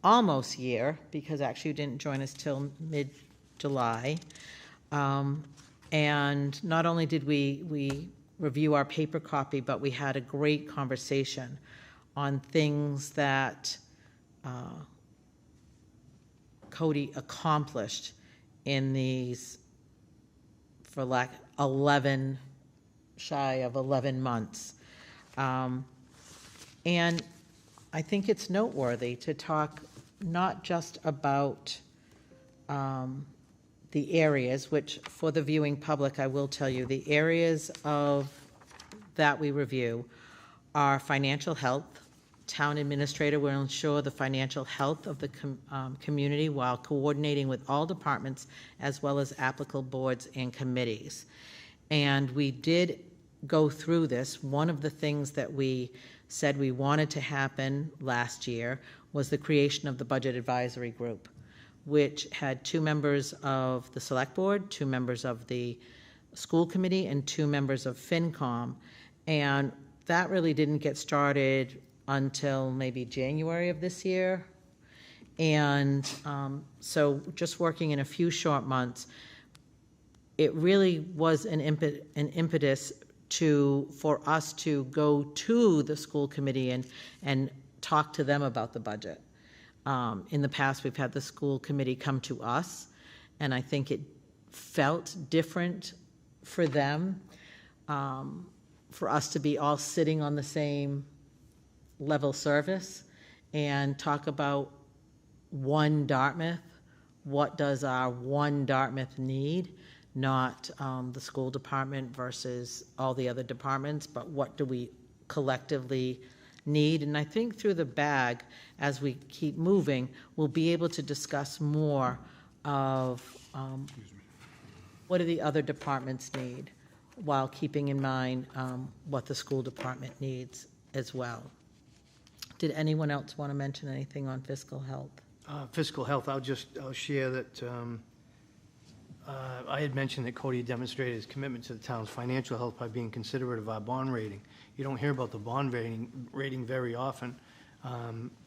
almost year, because actually you didn't join us till mid-July. And not only did we review our paper copy, but we had a great conversation on things that Cody accomplished in these, for lack, 11 months. And I think it's noteworthy to talk not just about the areas, which for the viewing public, I will tell you, the areas of that we review are financial health, town administrator will ensure the financial health of the community while coordinating with all departments as well as applicable boards and committees. And we did go through this. One of the things that we said we wanted to happen last year was the creation of the Budget Advisory Group, which had 2 members of the Select Board, 2 members of the School Committee, and 2 members of FinCom. And that really didn't get started until maybe January of this year. And so just working in a few short months, it really was an impetus for us to go to the school committee and talk to them about the budget. In the past, we've had the school committee come to us, and I think it felt different for them, for us to be all sitting on the same level service and talk about one Dartmouth. What does our one Dartmouth need? Not the school department versus all the other departments, but what do we collectively need? And I think through the bag, as we keep moving, we'll be able to discuss more of what do the other departments need, while keeping in mind what the school department needs as well. Did anyone else want to mention anything on fiscal health? Fiscal health, I'll share that I had mentioned that Cody demonstrated his commitment to the town's financial health by being considerate of our bond rating. You don't hear about the bond rating very often,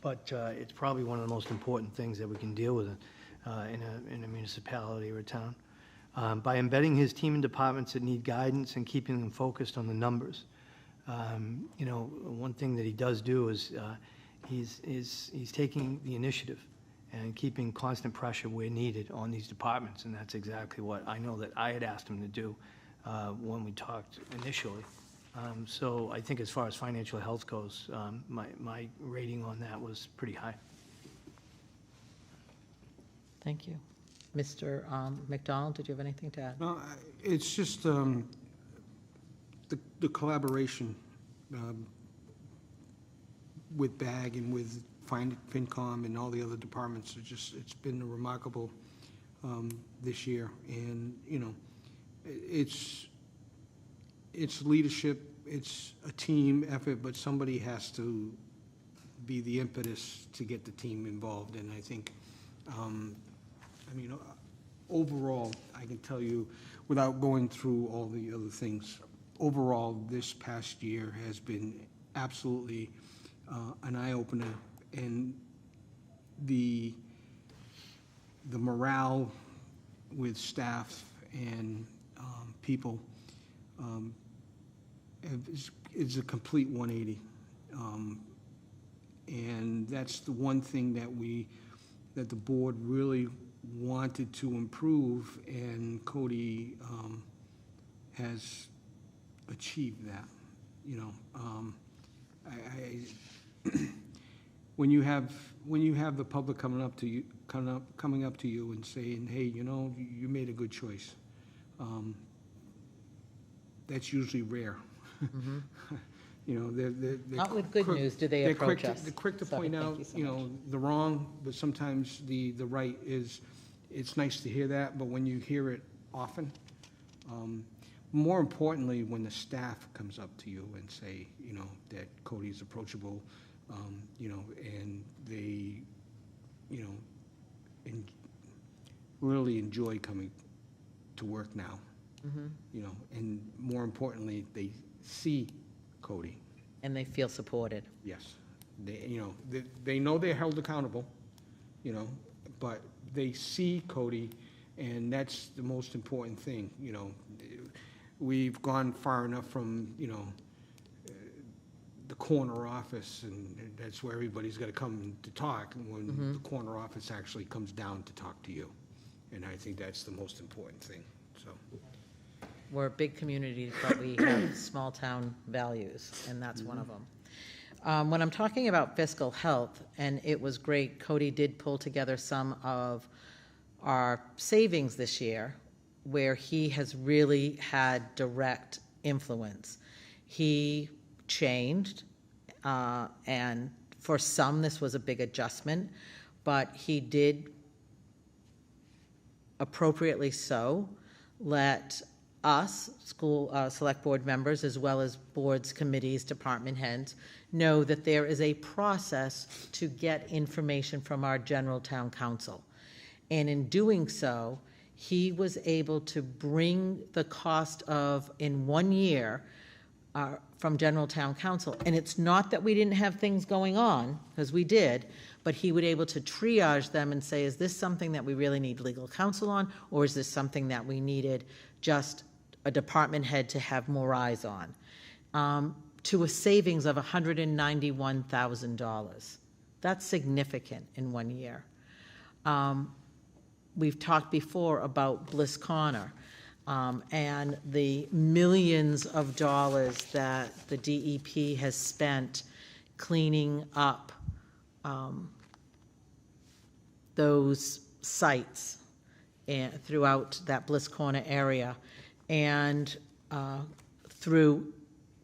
but it's probably one of the most important things that we can deal with in a municipality or a town. By embedding his team in departments that need guidance and keeping them focused on the numbers. One thing that he does do is he's taking the initiative and keeping constant pressure where needed on these departments, and that's exactly what I know that I had asked him to do when we talked initially. So I think as far as financial health goes, my rating on that was pretty high. Thank you. Mr. McDonald, did you have anything to add? No, it's just the collaboration with BAG and with FinCom and all the other departments. It's been remarkable this year. And, it's leadership, it's a team effort, but somebody has to be the impetus to get the team involved. And I think, overall, I can tell you, without going through all the other things, overall, this past year has been absolutely an eye-opener, and the morale with staff and people is a complete 180. And that's the one thing that the board really wanted to improve, and Cody has achieved that. When you have the public coming up to you and saying, hey, you made a good choice, that's usually rare. Mm-hmm. They're Not with good news do they approach us. They're quick to Sorry, point thank out, you so much. the wrong, but sometimes the right is, it's nice to hear that, but when you hear it often, more importantly, when the staff comes up to you and say, that Cody's approachable, and they, really enjoy coming to work now, and more importantly, they see Cody. And they feel supported. Yes. They know they're held accountable, but they see Cody, and that's the most important thing. We've gone far enough from, the corner office, and that's where everybody's got to come to talk, when the corner office actually comes down to talk to you. And I think that's the most important thing, so. We're a big community, but we have small-town values, and that's one of them. When I'm talking about fiscal health, and it was great, Cody did pull together some of our savings this year, where he has really had direct influence. He changed and For some, this was a big adjustment, but he did, appropriately so, let us, school select board members, as well as boards, committees, department heads, know that there is a process to get information from our general town council. And in doing so, he was able to bring the cost of, in 1 year, from general town council. And it's not that we didn't have things going on, because we did, but he would able to triage them and say, is this something that we really need legal counsel on, or is this something that we needed just a department head to have more eyes on? To a savings of $191,000. That's significant in 1 year. We've talked before about Bliss Corner and the millions of dollars that the DEP has spent cleaning up those sites throughout that Bliss Corner area. And through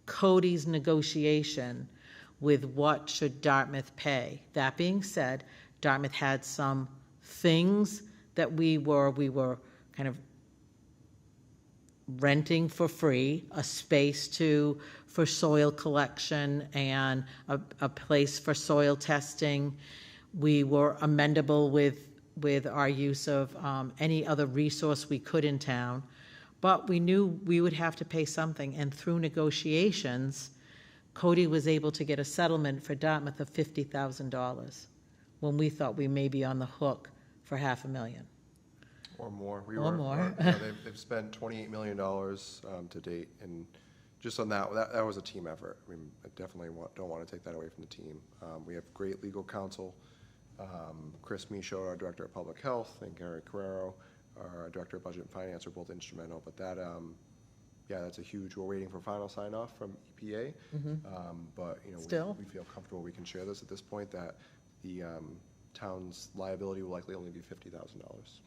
Cody's negotiation with what should Dartmouth pay. That being said, Dartmouth had some things that we were kind of renting for free, a space for soil collection and a place for soil testing. We were amendable with our use of any other resource we could in town, but we knew we would have to pay something, and through negotiations, Cody was able to get a settlement for Dartmouth of $50,000 when we thought we may be on the hook for $500,000. Or more. Or more. They've spent $28 million to date, and just on that was a team effort. I mean, I definitely don't want to take that away from the team. We have great legal counsel. Chris Michaud, our Director of Public Health, and Gary Carrero, our Director of Budget and Finance, are both instrumental. But that, that's a huge, we're waiting for final sign-off from EPA. But, we feel comfortable we can share this at this point, that the town's liability will likely only be $50,000.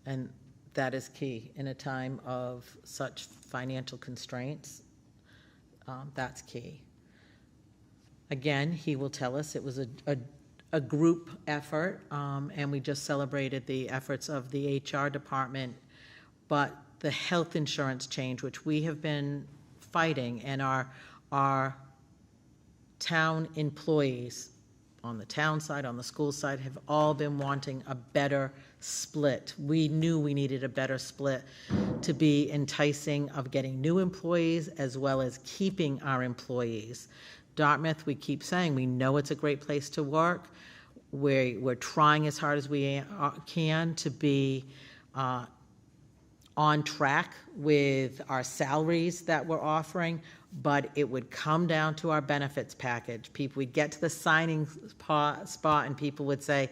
And that is key in a time of such financial constraints. That's key. Again, he will tell us it was a group effort, and we just celebrated the efforts of the HR department, but the health insurance change, which we have been fighting, and our town employees on the town side, on the school side, have all been wanting a better split. We knew we needed a better split to be enticing of getting new employees as well as keeping our employees. Dartmouth, we keep saying, we know it's a great place to work. We're trying as hard as we can to be on track with our salaries that we're offering, but it would come down to our benefits package. We'd get to the signing spot and people would say,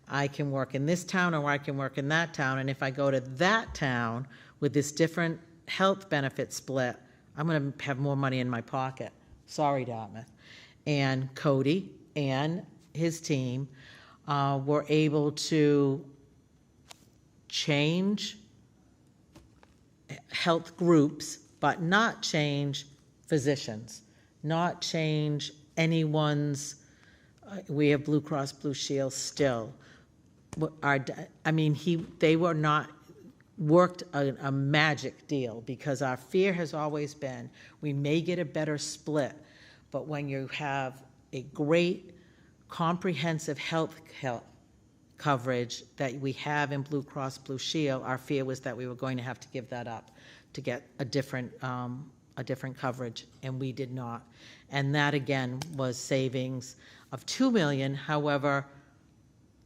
I can work in this town or I can work in that town, and if I go to that town with this different health benefit split, I'm going to have more money in my pocket. Sorry, Dartmouth. And Cody and his team were able to change health groups, but not change physicians, not change anyone's, we have Blue Cross Blue Shield still. They were not worked a magic deal, because our fear has always been we may get a better split, but when you have a great comprehensive health coverage that we have in Blue Cross Blue Shield, our fear was that we were going to have to give that up to get a different coverage, and we did not. And that again was savings of $2 million. However,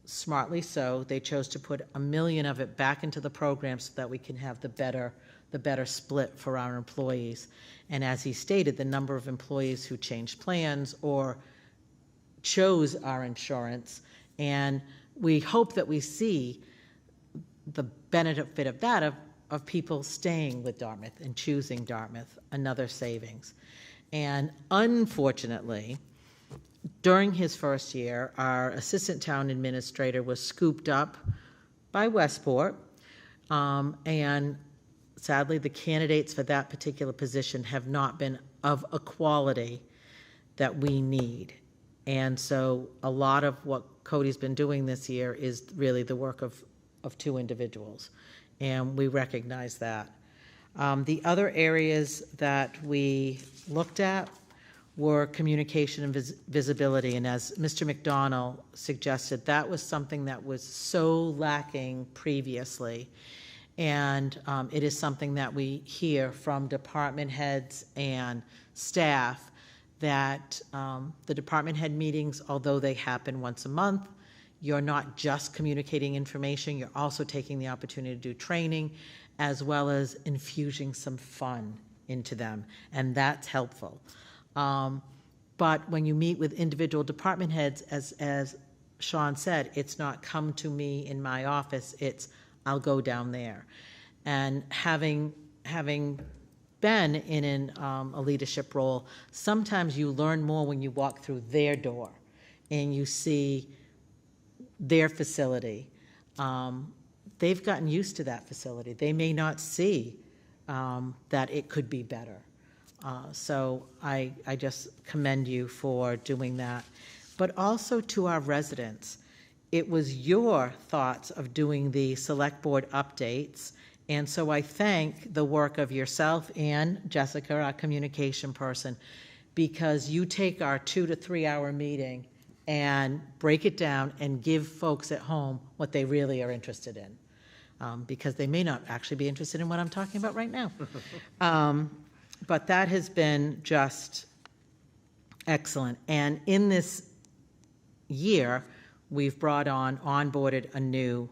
smartly so, they chose to put $1 million of it back into the program so that we can have the better split for our employees. And as he stated, the number of employees who changed plans or chose our insurance, and we hope that we see the benefit of that, of people staying with Dartmouth and choosing Dartmouth, another savings. And unfortunately, during his first year, our assistant town administrator was scooped up by Westport, and sadly, the candidates for that particular position have not been of a quality that we need. And so a lot of what Cody's been doing this year is really the work of two individuals, and we recognize that. The other areas that we looked at were communication and visibility, and as Mr. McDonald suggested, that was something that was so lacking previously. And it is something that we hear from department heads and staff that the department head meetings, although they happen once a month, you're not just communicating information, you're also taking the opportunity to do training as well as infusing some fun into them, and that's helpful. But when you meet with individual department heads, as Sean said, it's not come to me in my office, it's I'll go down there. And having been in a leadership role, sometimes you learn more when you walk through their door and you see their facility. They've gotten used to that facility. They may not see that it could be better. So I just commend you for doing that. But also to our residents, it was your thoughts of doing the select board updates. And so I thank the work of yourself and Jessica, our communication person, because you take our 2 to 3 hour meeting and break it down and give folks at home what they really are interested in. Because they may not actually be interested in what I'm talking about right now. But that has been just excellent. And in this year, we've onboarded a new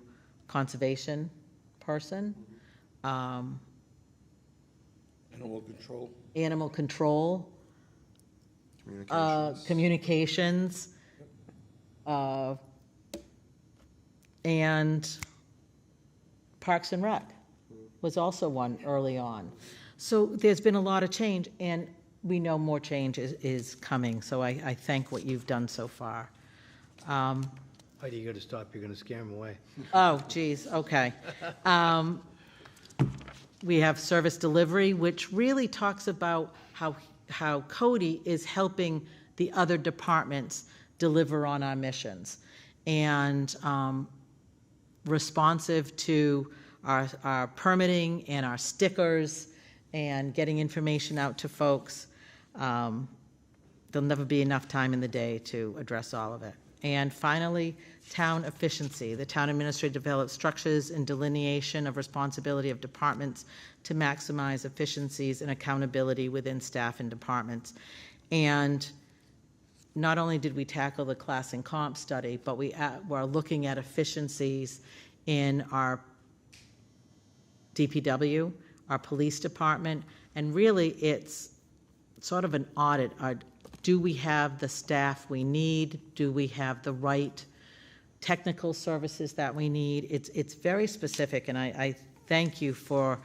conservation person, Animal control. animal control, communications, and Parks and Rec was also one early on. So there's been a lot of change, and we know more change is coming, so I thank what you've done so far. Heidi, you got to stop. You're going to scare him away. Oh, geez, okay. We have service delivery, which really talks about how Cody is helping the other departments deliver on our missions, and responsive to our permitting and our stickers and getting information out to folks. There'll never be enough time in the day to address all of it. And finally, town efficiency. The town administrator develops structures and delineation of responsibility of departments to maximize efficiencies and accountability within staff and departments. And not only did we tackle the class and comp study, but we're looking at efficiencies in our DPW, our police department, and really it's sort of an audit. Do we have the staff we need? Do we have the right technical services that we need? It's very specific, and I thank you for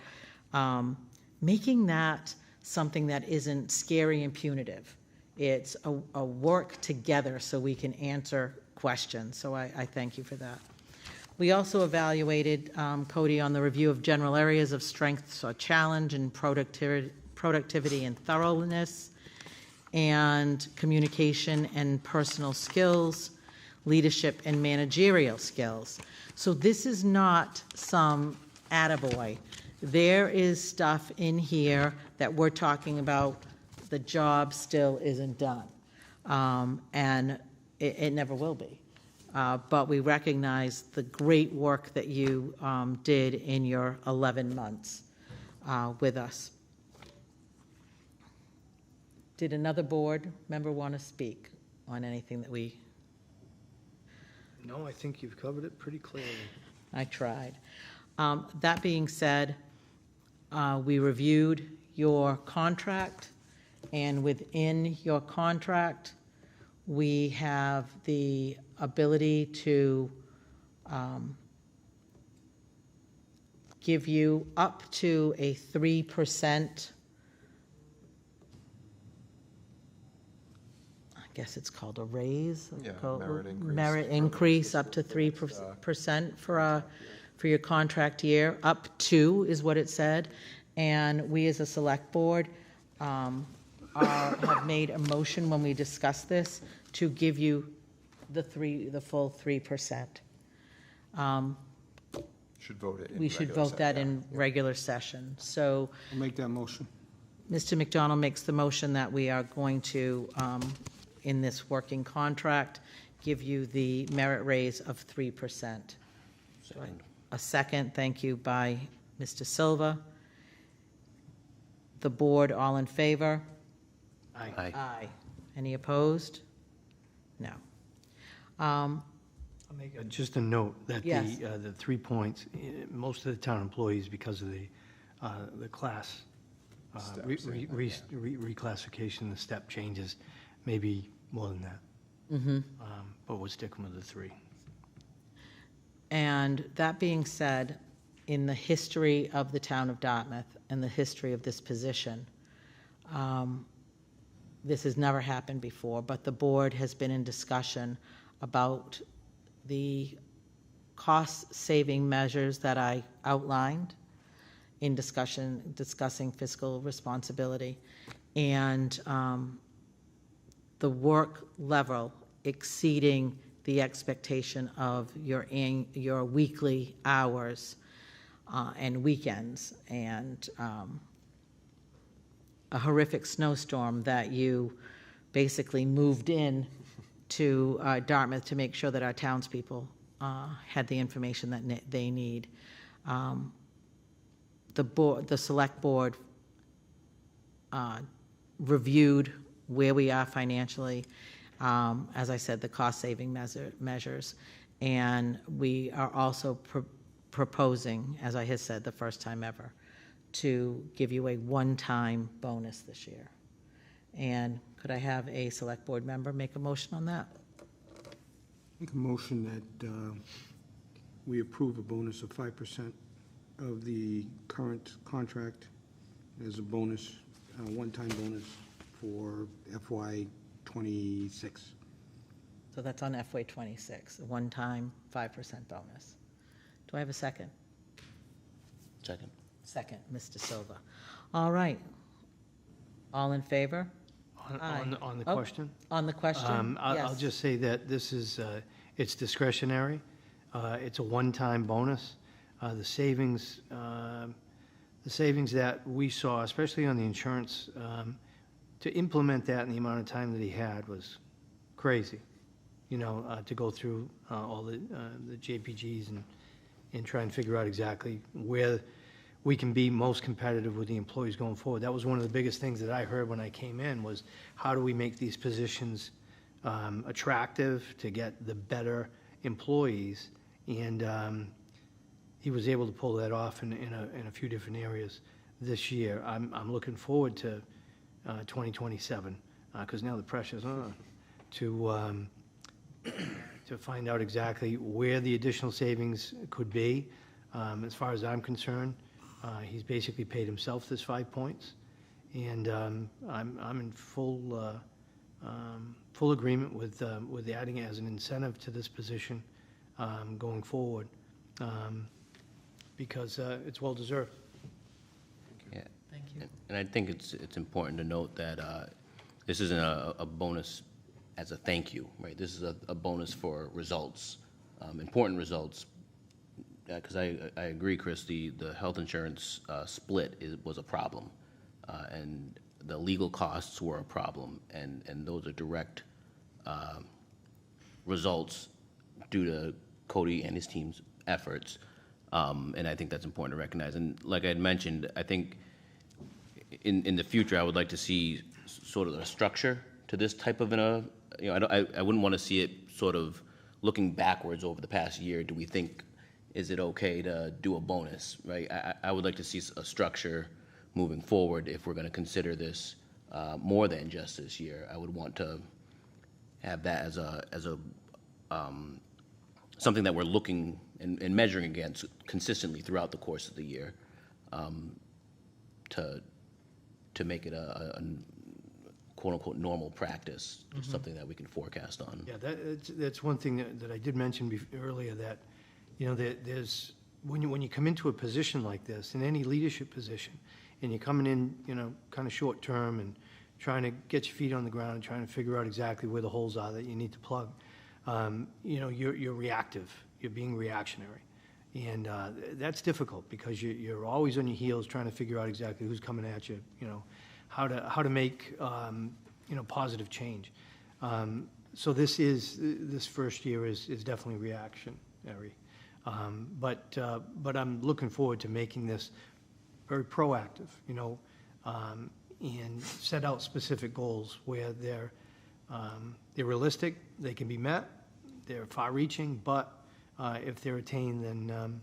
making that something that isn't scary and punitive. It's a work together so we can answer questions, so I thank you for that. We also evaluated Cody on the review of general areas of strengths or challenge and productivity and thoroughness, and communication and personal skills, leadership and managerial skills. So this is not some attaboy. There is stuff in here that we're talking about, the job still isn't done, and it never will be. But we recognize the great work that you did in your 11 months with us. Did another board member want to speak on anything that we? No, I think you've covered it pretty clearly. I tried. That being said, we reviewed your contract, and within your contract, we have the ability to give you up to a 3%, I guess it's called a raise? Yeah, Called- merit increase. Merit increase up to 3% for your contract year. Up to is what it said. And we as a select board have made a motion when we discussed this to give you the full 3%. Should vote it in We should regular vote that session, in regular session. So I'll make that motion. Mr. McDonald makes the motion that we are going to, in this working contract, give you the merit raise of 3%. Second. A second, thank you, by Mr. Silva. The board, all in favor? Aye. Aye. Any opposed? No. I'll make just a note that Yes. the 3 points, most of the town employees, because of the class, Steps, reclassification, the step changes, maybe more than that. But we're sticking with the 3. And that being said, in the history of the town of Dartmouth and the history of this position, this has never happened before, but the board has been in discussion about the cost-saving measures that I outlined in discussing fiscal responsibility, and the work level exceeding the expectation of your weekly hours and weekends, and a horrific snowstorm that you basically moved in to Dartmouth to make sure that our townspeople had the information that they need. The select board reviewed where we are financially, as I said, the cost-saving measures, and we are also proposing, as I had said, the first time ever, to give you a one-time bonus this year. And could I have a select board member make a motion on that? Make a motion that we approve a bonus of 5% of the current contract as a bonus, a one-time bonus for FY '26. So that's on FY '26, a one-time 5% bonus. Do I have a second? Second. Second, Mr. Silva. All right. All in favor? Aye. On the Oh, question? On the question? I'll Yes. just say that this is, it's discretionary. It's a one-time bonus. The savings that we saw, especially on the insurance, to implement that in the amount of time that he had was crazy. You know, to go through all the JPGs and try and figure out exactly where we can be most competitive with the employees going forward. That was one of the biggest things that I heard when I came in, was how do we make these positions attractive to get the better employees? And he was able to pull that off in a few different areas this year. I'm looking forward to 2027, because now the pressure's on to find out exactly where the additional savings could be. As far as I'm concerned, he's basically paid himself this 5 points, and I'm in full agreement with adding it as an incentive to this position going forward, because it's well deserved. Yeah. Thank you. And I think it's important to note that this isn't a bonus as a thank you, right? This is a bonus for results, important results. Because I agree, Chris, the health insurance split was a problem, and the legal costs were a problem, and those are direct results due to Cody and his team's efforts, and I think that's important to recognize. And like I had mentioned, I think in the future I would like to see sort of a structure to this type of I wouldn't want to see it sort of looking backwards over the past year. Do we think, is it okay to do a bonus, right? I would like to see a structure moving forward if we're going to consider this more than just this year. I would want to have that as a something that we're looking and measuring against consistently throughout the course of the year, to make it a quote-unquote normal practice, something that we can forecast on. Yeah, that's one thing that I did mention earlier, that, you know, there's, when you come into a position like this, in any leadership position, and you're coming in, you know, kind of short-term, and trying to get your feet on the ground and trying to figure out exactly where the holes are that you need to plug. You're reactive, you're being reactionary. And that's difficult because you're always on your heels trying to figure out exactly who's coming at you, how to make, positive change. So this first year is definitely reactionary. But I'm looking forward to making this very proactive, and set out specific goals where they're realistic, they can be met, they're far-reaching, but if they're attained, then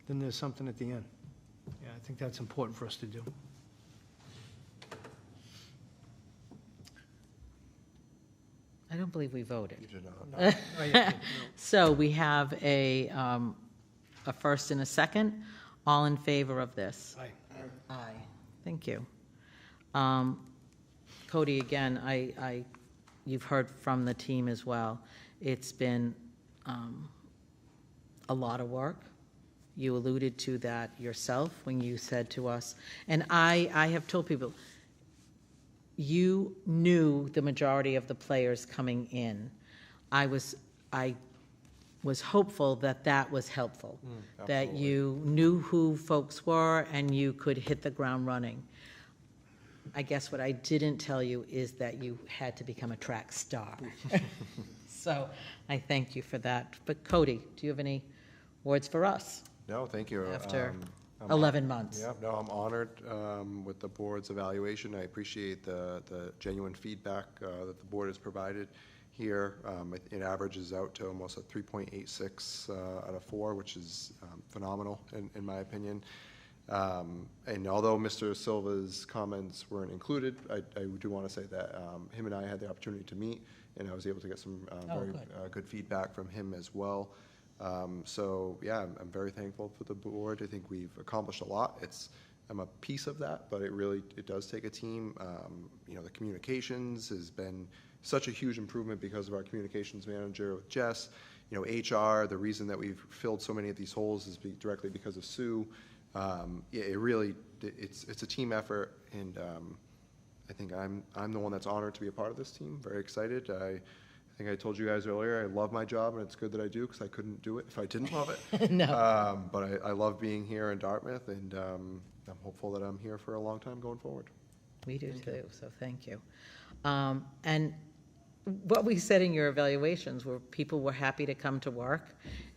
there's something at the end. Yeah, I think that's important for us to do. I don't believe we voted. You did not. So we have a first and a second. All in favor of this? Aye. Aye. Thank you. Cody, again, you've heard from the team as well. It's been a lot of work. You alluded to that yourself when you said to us, and I have told people, you knew the majority of the players coming in. I was hopeful that was helpful, that you knew who folks were and you could hit the ground running. I guess what I didn't tell you is that you had to become a track star. So I thank you for that. But Cody, do you have any words for us No, thank you. after I'm 11 months? Yeah, no, I'm honored with the board's evaluation. I appreciate the genuine feedback that the board has provided here. It averages out to almost a 3.86 out of 4, which is phenomenal in my opinion. And although Mr. Silva's comments weren't included, I do want to say that him and I had the opportunity to meet, and I was able to get some very good feedback from him as well. So yeah, I'm very thankful for the board. I think we've accomplished a lot. I'm a piece of that, but it does take a team. The communications has been such a huge improvement because of our communications manager with Jess. HR, the reason that we've filled so many of these holes is directly because of Sue. It's a team effort, and I think I'm the one that's honored to be a part of this team. Very excited. I think I told you guys earlier, I love my job, and it's good that I do because I couldn't do it if I didn't love it. No. But I love being here in Dartmouth, and I'm hopeful that I'm here for a long time going forward. We do too, so thank you. And what we said in your evaluations were people were happy to come to work,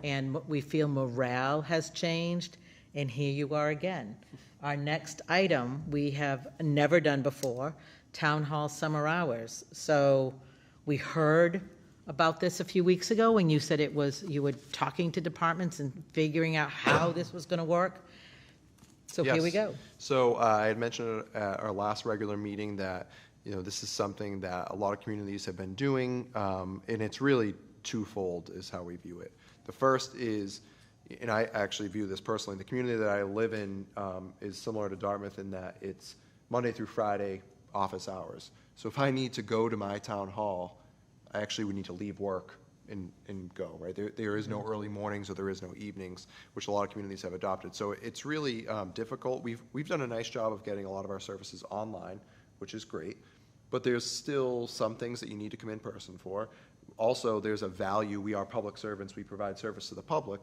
and we feel morale has changed, and here you are again. Our next item, we have never done before, Town Hall Summer Hours. So we heard about this a few weeks ago when you said you were talking to departments and figuring out how this was going to work. So here we go. So I had mentioned at our last regular meeting that this is something that a lot of communities have been doing, and it's really twofold is how we view it. The first is, and I actually view this personally, the community that I live in is similar to Dartmouth in that it's Monday through Friday office hours. So if I need to go to my town hall, I actually would need to leave work and go, right? There is no early mornings or there is no evenings, which a lot of communities have adopted. So it's really difficult. We've done a nice job of getting a lot of our services online, which is great, but there's still some things that you need to come in person for. Also, there's a value. We are public servants. We provide service to the public.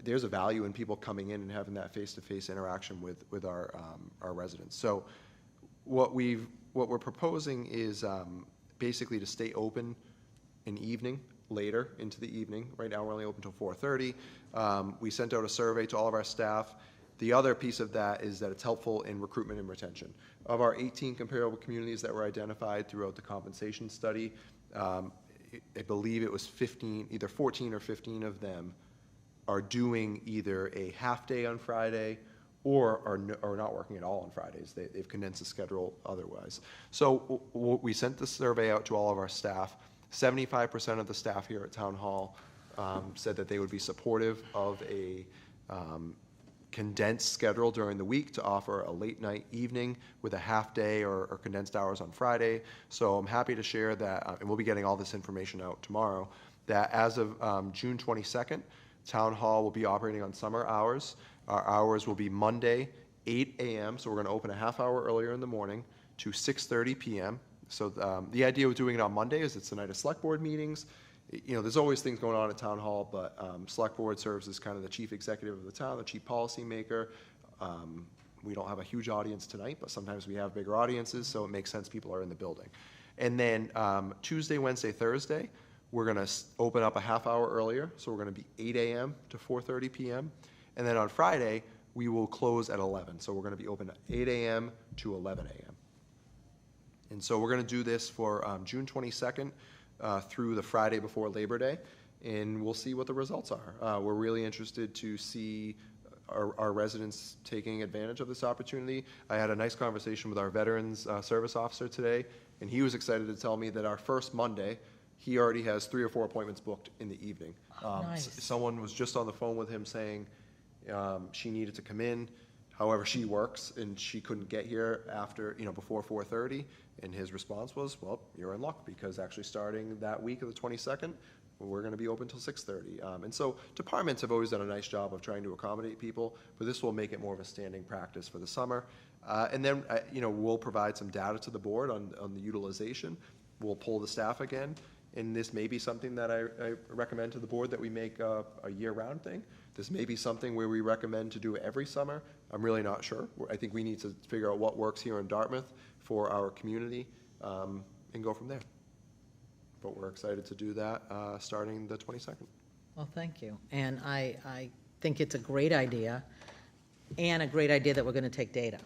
There's a value in people coming in and having that face-to-face interaction with our residents. So what we're proposing is basically to stay open in evening, later into the evening. Right now we're only open until 4:30. We sent out a survey to all of our staff. The other piece of that is that it's helpful in recruitment and retention. Of our 18 comparable communities that were identified throughout the compensation study, I believe it was 15, either 14 or 15 of them are doing either a half day on Friday or are not working at all on Fridays. They've condensed the schedule otherwise. So we sent the survey out to all of our staff. 75% of the staff here at Town Hall said that they would be supportive of a condensed schedule during the week to offer a late night evening with a half day or condensed hours on Friday. So I'm happy to share that, and we'll be getting all this information out tomorrow, that as of June 22nd, Town Hall will be operating on summer hours. Our hours will be Monday, 8 a.m., so we're going to open a half hour earlier in the morning, to 6:30 PM. So the idea of doing it on Monday is it's the night of select board meetings. You know, there's always things going on at town hall, but select board serves as kind of the chief executive of the town, the chief policy maker. We don't have a huge audience tonight, but sometimes we have bigger audiences, so it makes sense people are in the building. And then Tuesday, Wednesday, Thursday, we're going to open up a half hour earlier, so we're going to be 8 a.m. to 4:30 p.m. And then on Friday, we will close at 11, so we're going to be open at 8 a.m. to 11 a.m. And so we're going to do this for June 22nd through the Friday before Labor Day, and we'll see what the results are. We're really interested to see our residents taking advantage of this opportunity. I had a nice conversation with our Veterans Service Officer today, and he was excited to tell me that our first Monday, he already has 3 or 4 appointments booked in the evening. Nice. Someone was just on the phone with him saying she needed to come in. However, she works, and she couldn't get here after, before 4:30, and his response was, well, you're in luck, because actually starting that week of the 22nd, we're going to be open till 6:30. And so departments have always done a nice job of trying to accommodate people, but this will make it more of a standing practice for the summer. And then, we'll provide some data to the board on the utilization. We'll pull the staff again, and this may be something that I recommend to the board that we make a year-round thing. This may be something where we recommend to do every summer. I'm really not sure. I think we need to figure out what works here in Dartmouth for our community and go from there. But we're excited to do that starting the 22nd. Well, thank you. And I think it's a great idea, and a great idea that we're going to take data.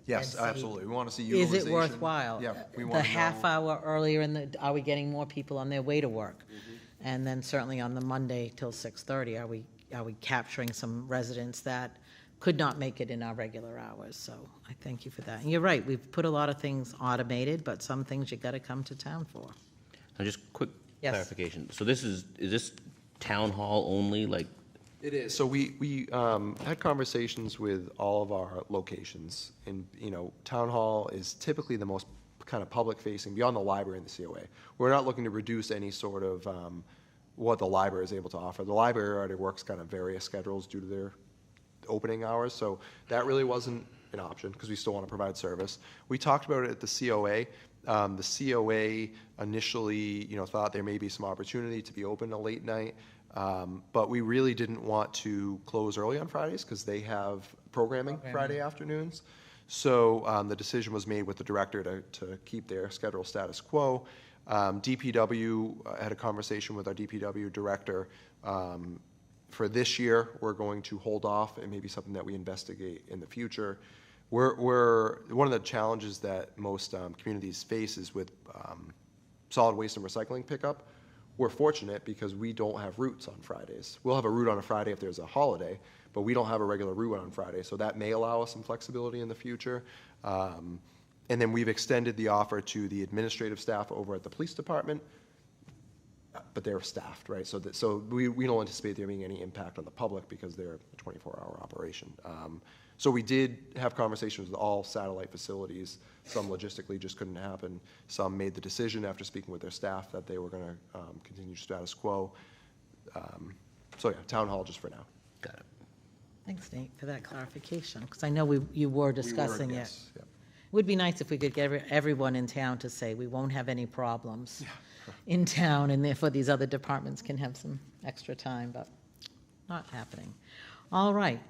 Yes, and see, absolutely. We want to see is utilization. it worthwhile? Yeah, we The want to half know. hour earlier are we getting more people on their way to work? And then certainly on the Monday till 6:30, are we capturing some residents that could not make it in our regular hours? So I thank you for that. And you're right, we've put a lot of things automated, but some things you got to come to town for. Now, just quick Yes. clarification. So is this town hall only, like, It is. So we had conversations with all of our locations, and, Town Hall is typically the most kind of public-facing, beyond the library and the COA. We're not looking to reduce any sort of what the library is able to offer. The library already works kind of various schedules due to their opening hours, so that really wasn't an option, because we still want to provide service. We talked about it at the COA. The COA initially, thought there may be some opportunity to be open a late night, but we really didn't want to close early on Fridays because they have programming Friday afternoons. So the decision was made with the director to keep their schedule status quo. DPW had a conversation with our DPW director. For this year, we're going to hold off. It may be something that we investigate in the future. We're one of the challenges that most communities face is with solid waste and recycling pickup. We're fortunate because we don't have routes on Fridays. We'll have a route on a Friday if there's a holiday, but we don't have a regular route on Friday, so that may allow us some flexibility in the future. And then we've extended the offer to the administrative staff over at the police department, but they're staffed, right? So we don't anticipate there being any impact on the public because they're a 24-hour operation. So we did have conversations with all satellite facilities. Some logistically just couldn't happen. Some made the decision after speaking with their staff that they were going to continue status quo. So yeah, town hall just for now. got it? Thanks, Nate, for that clarification, because I know you were discussing it. Yes, yeah. It would be nice if we could get everyone in town to say, we won't have any problems in town, and therefore these other departments can have some extra time, but not happening. All right.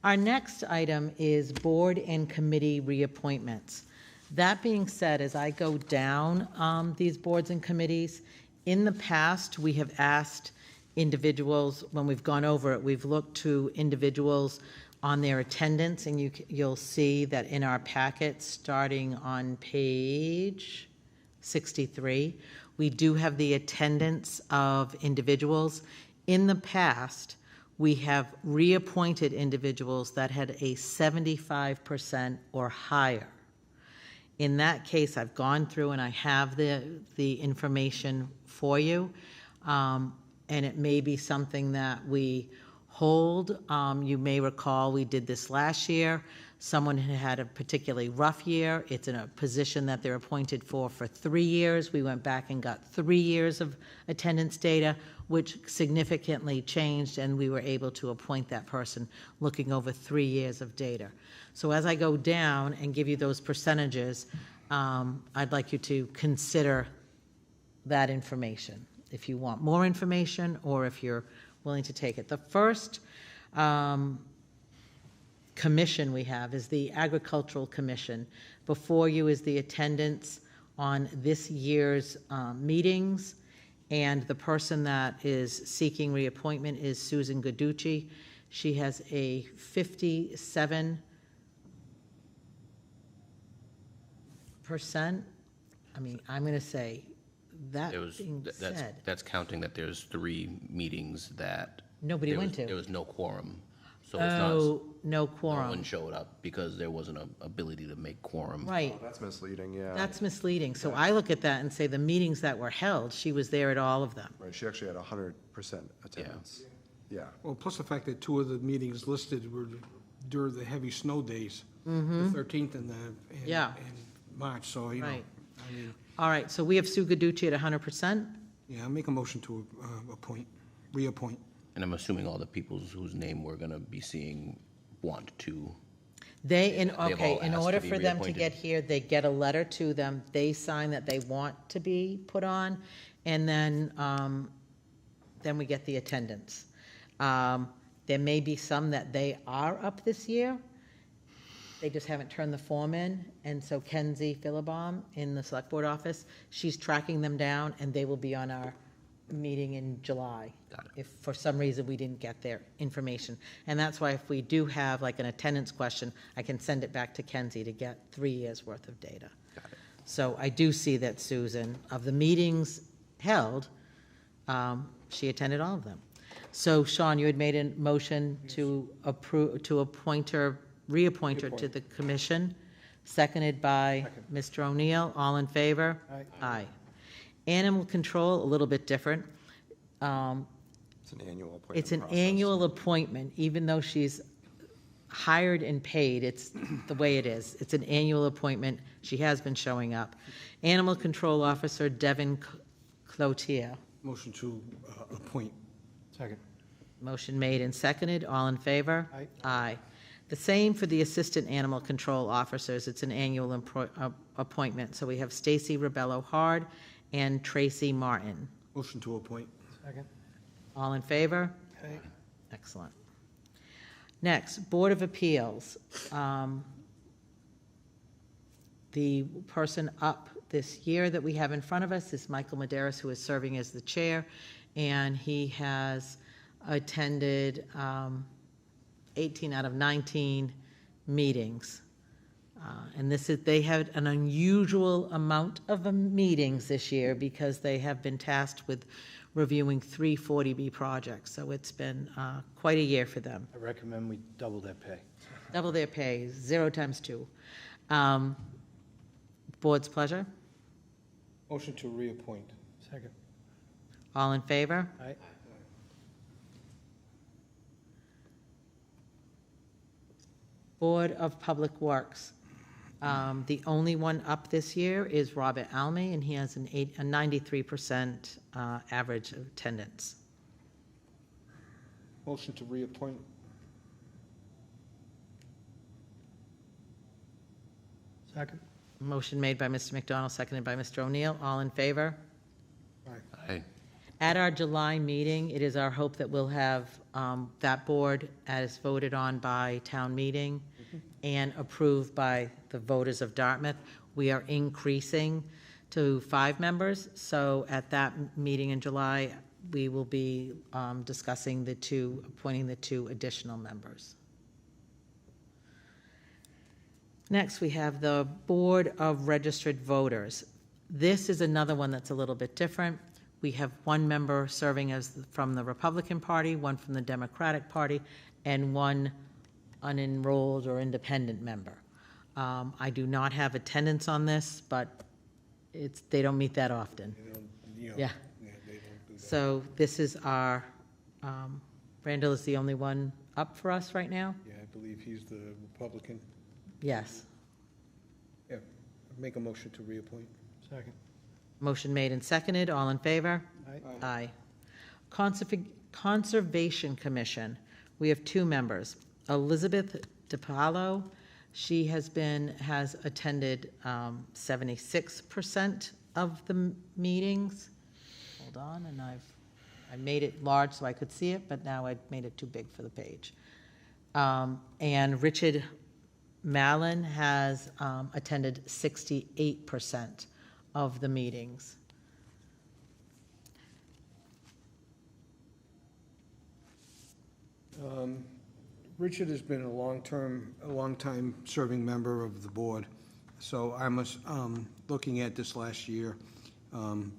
Our next item is board and committee reappointments. That being said, as I go down these boards and committees, in the past, we have asked individuals, when we've gone over it, we've looked to individuals on their attendance, and you'll see that in our packet, starting on page 63, we do have the attendance of individuals. In the past, we have reappointed individuals that had a 75% or higher. In that case, I've gone through and I have the information for you, and it may be something that we hold. You may recall we did this last year. Someone had a particularly rough year. It's in a position that they're appointed for 3 years. We went back and got 3 years of attendance data, which significantly changed, and we were able to appoint that person looking over 3 years of data. So as I go down and give you those percentages, I'd like you to consider that information, if you want more information or if you're willing to take it. The first commission we have is the Agricultural Commission. Before you is the attendance on this year's meetings, and the person that is seeking reappointment is Susan Guiducci. She has a 57%. I mean, I'm going to say, that being said, That's counting that there's 3 meetings that. Nobody there went was- to. There was no quorum. So it's not, oh, no no quorum. one showed up because there wasn't an ability to make quorum. Right. Oh, that's misleading, yeah. That's misleading. So I look at that and say the meetings that were held, she was there at all of them. Right, she actually had 100% attendance. Yeah. Well, plus the fact that 2 of the meetings listed were during the heavy snow days, the 13th and Yeah. and March, so, you know, Right. I mean, All right, so we have Sue Guiducci at 100%. yeah, I'll make a motion to reappoint. And I'm assuming all the people whose name we're going to be seeing want to. They, in all in asked order to be for them to reappointed. get here, they get a letter to them, they sign that they want to be put on, and then we get the attendance. There may be some that they are up this year, they just haven't turned the form in, and so Kenzie Philibom in the Select Board office, she's tracking them down, and they will be on our meeting in July. Got it. If for some reason we didn't get their information. And that's why if we do have like an attendance question, I can send it back to Kenzie to get 3 years' worth of data. Got it. So I do see that Susan, of the meetings held, she attended all of them. So Sean, you had made a motion to approve, to appoint her, reappoint her to the commission, seconded by Mr. O'Neill. All in favor? Aye. Animal control, a little bit different. It's an annual appointment It's an process. annual appointment, even though she's hired and paid, it's the way it is. It's an annual appointment. She has been showing up. Animal Control Officer Devin Cloutier. Motion to appoint. Second. Motion made and seconded. All in favor? Aye. Aye. The same for the Assistant Animal Control Officers. It's an annual appointment. So we have Stacy Rebello Hard and Tracy Martin. Motion to appoint. Second. All in favor? Aye. Excellent. Next, Board of Appeals. The person up this year that we have in front of us is Michael Maderas, who is serving as the chair, and he has attended 18 out of 19 meetings. And they had an unusual amount of meetings this year because they have been tasked with reviewing 3 40B projects. So it's been quite a year for them. I recommend we double their pay. Double their pay, 0 times 2. Board's pleasure. Motion to reappoint. Second. All in favor? Aye. Board of Public Works. The only one up this year is Robert Alme, and he has a 93% average attendance. Motion to reappoint. Second. Motion made by Mr. McDonald, seconded by Mr. O'Neill. All in favor? Aye. At our July meeting, it is our hope that we'll have that board as voted on by town meeting and approved by the voters of Dartmouth. We are increasing to 5 members, so at that meeting in July, we will be discussing appointing the 2 additional members. Next, we have the Board of Registered Voters. This is another one that's a little bit different. We have 1 member serving from the Republican Party, 1 from the Democratic Party, and 1 unenrolled or independent member. I do not have attendance on this, but they don't meet that often. They don't, you know, Yeah. they don't do that. So this is our, Randall is the only one up for us right now? Yeah, I believe he's the Republican. Yes. Yeah, make a motion to reappoint. Second. Motion made and seconded. All in favor? Aye. Aye. Conservation Commission, we have 2 members, Elizabeth DiPaolo, She has attended 76% of the meetings. Hold on, and I made it large so I could see it, but now I made it too big for the page. And Richard Mallon has attended 68% of the meetings. Richard has been a long-time serving member of the board, so I'm looking at this last year. I'm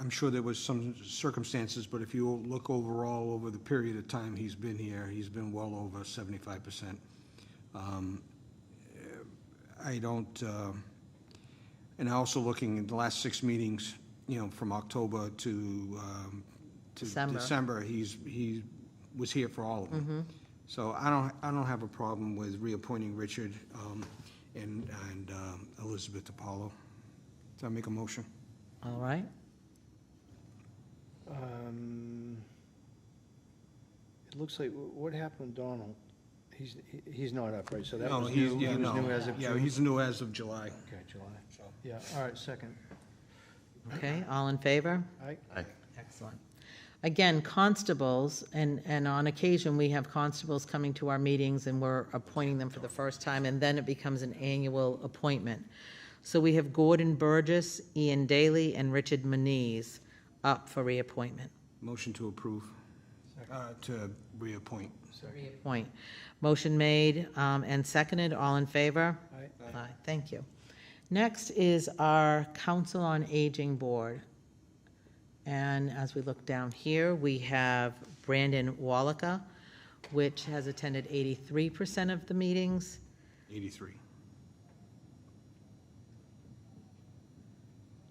sure there was some circumstances, but if you look overall over the period of time he's been here, he's been well over 75%. And also looking at the last 6 meetings, from October to December, he was here for all of them. So I don't have a problem with reappointing Richard and Elizabeth Apollo. Does that make a motion? All right. It looks like, what happened with Donald? He's not up, right? So that No, was he's, new, yeah, he was no. new as of Yeah, June? he's new as of July. Okay, July. Yeah, all right, second. Okay, all in favor? Aye. Aye. Excellent. Again, constables, and on occasion, we have constables coming to our meetings, and we're appointing them for the first time, and then it becomes an annual appointment. So we have Gordon Burgess, Ian Daly, and Richard Manise up for reappointment. Motion to approve, to reappoint. Reappoint. Motion made and seconded. All in favor? Aye. Aye. Thank you. Next is our Council on Aging Board. And as we look down here, we have Brandon Wallaca, which has attended 83% of the meetings. 83.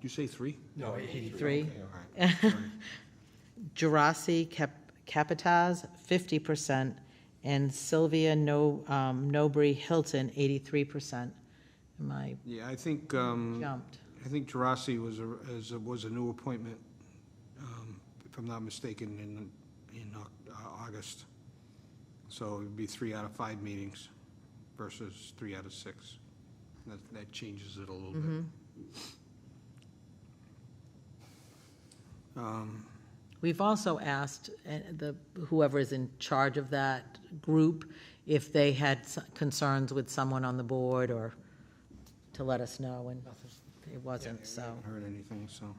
Did you say 3? No, 83. Okay, all right. Sorry. Gerasi Capataz, 50%, and Sylvia Nobry Hilton, 83%. Am I Yeah, I think, jumped? I think Gerasi was a new appointment, if I'm not mistaken, in August. So it'd be 3 out of 5 meetings versus 3 out of 6. That changes it a little bit. We've also asked whoever is in charge of that group if they had concerns with someone on the board or to let us know, and it wasn't, so. I haven't heard anything, so.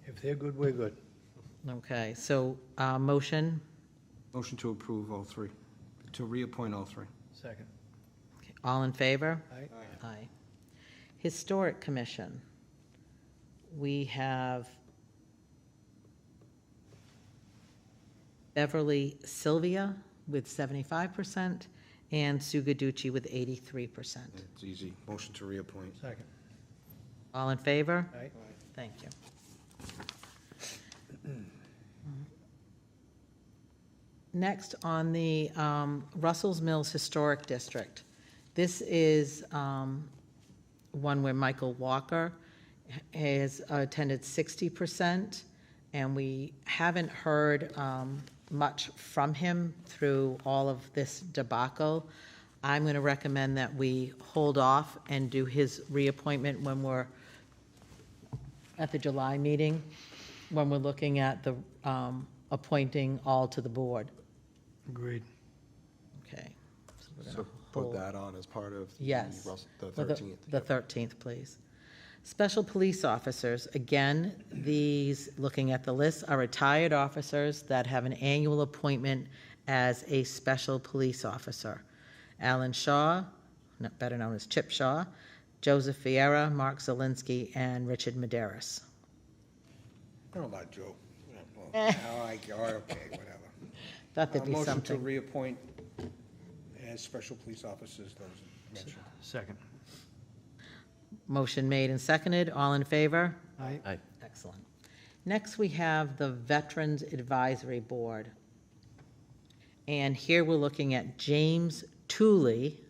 If they're good, we're good. Okay, so motion, Motion to approve all 3, to reappoint all 3. Second. all in favor? Aye. Aye. Historic Commission, we have Beverly Sylvia with 75% and Sue Gaducci with 83%. It's easy. Motion to reappoint. Second. All in favor? Aye. Thank you. Next, on the Russell's Mills Historic District. This is one where Michael Walker has attended 60%, and we haven't heard much from him through all of this debacle. I'm going to recommend that we hold off and do his reappointment when we're at the July meeting, when we're looking at the appointing all to the board. Agreed. Okay. So we're gonna So put hold- that on as part of the Yes. The For 13th. The 13th, please. Special police officers, again, these, looking at the list, are retired officers that have an annual appointment as a special police officer. Alan Shaw, better known as Chip Shaw, Joseph Vieira, Mark Zelinski, and Richard Maderis. I don't know about Joe. Okay, whatever. Thought there'd be Motion to something. reappoint as special police officers, those mentioned. Second. Motion made and seconded. All in favor? Aye. Aye. Excellent. Next, we have the Veterans Advisory Board. And here we're looking at James Tooley,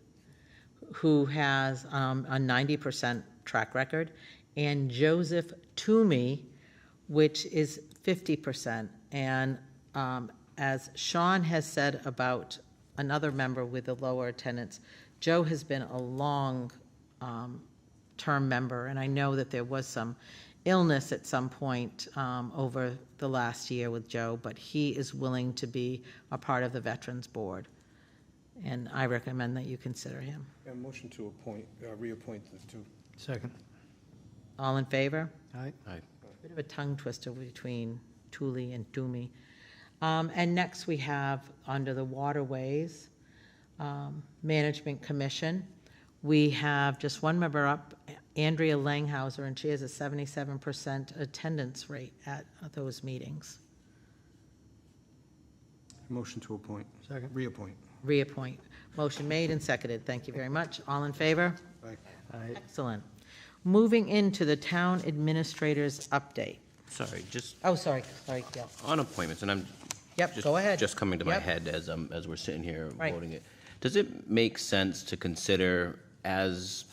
who has a 90% track record, and Joseph Toomey, which is 50%. And as Sean has said about another member with a lower attendance. Joe has been a long term member, and I know that there was some illness at some point over the last year with Joe, but he is willing to be a part of the Veterans Board, and I recommend that you consider him. A motion to reappoint the two. Second. All in favor? Aye. Bit of a tongue twister between Thule and Toomey. And next we have, under the Waterways Management Commission, we have just one member up, Andrea Langhauser, and she has a 77% attendance rate at those meetings. Motion to appoint. Second. Reappoint. Reappoint. Motion made and seconded. Thank you very much. All in favor? Aye. Aye. Excellent. Moving into the town administrator's update. Sorry, just Oh, sorry, yeah. on appointments, and I'm Yep, just, go ahead. just coming to my Yep. head as we're sitting here Right. voting it. Does it make sense to consider, as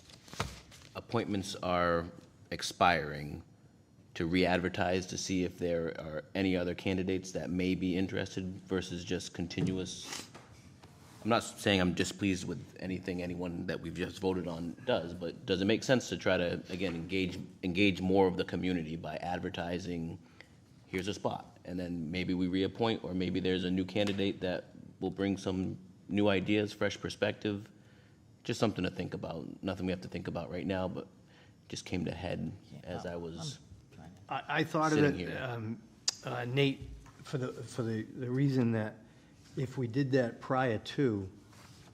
appointments are expiring, to re-advertise to see if there are any other candidates that may be interested versus just continuous? I'm not saying I'm displeased with anyone that we've just voted on does, but does it make sense to try to, again, engage more of the community by advertising, here's a spot, and then maybe we reappoint, or maybe there's a new candidate that will bring some new ideas, fresh perspective? Just something to think about. Nothing we have to think about right now, but just came to head as I was. I thought of Sitting it, here. Nate, for the reason that if we did that prior to,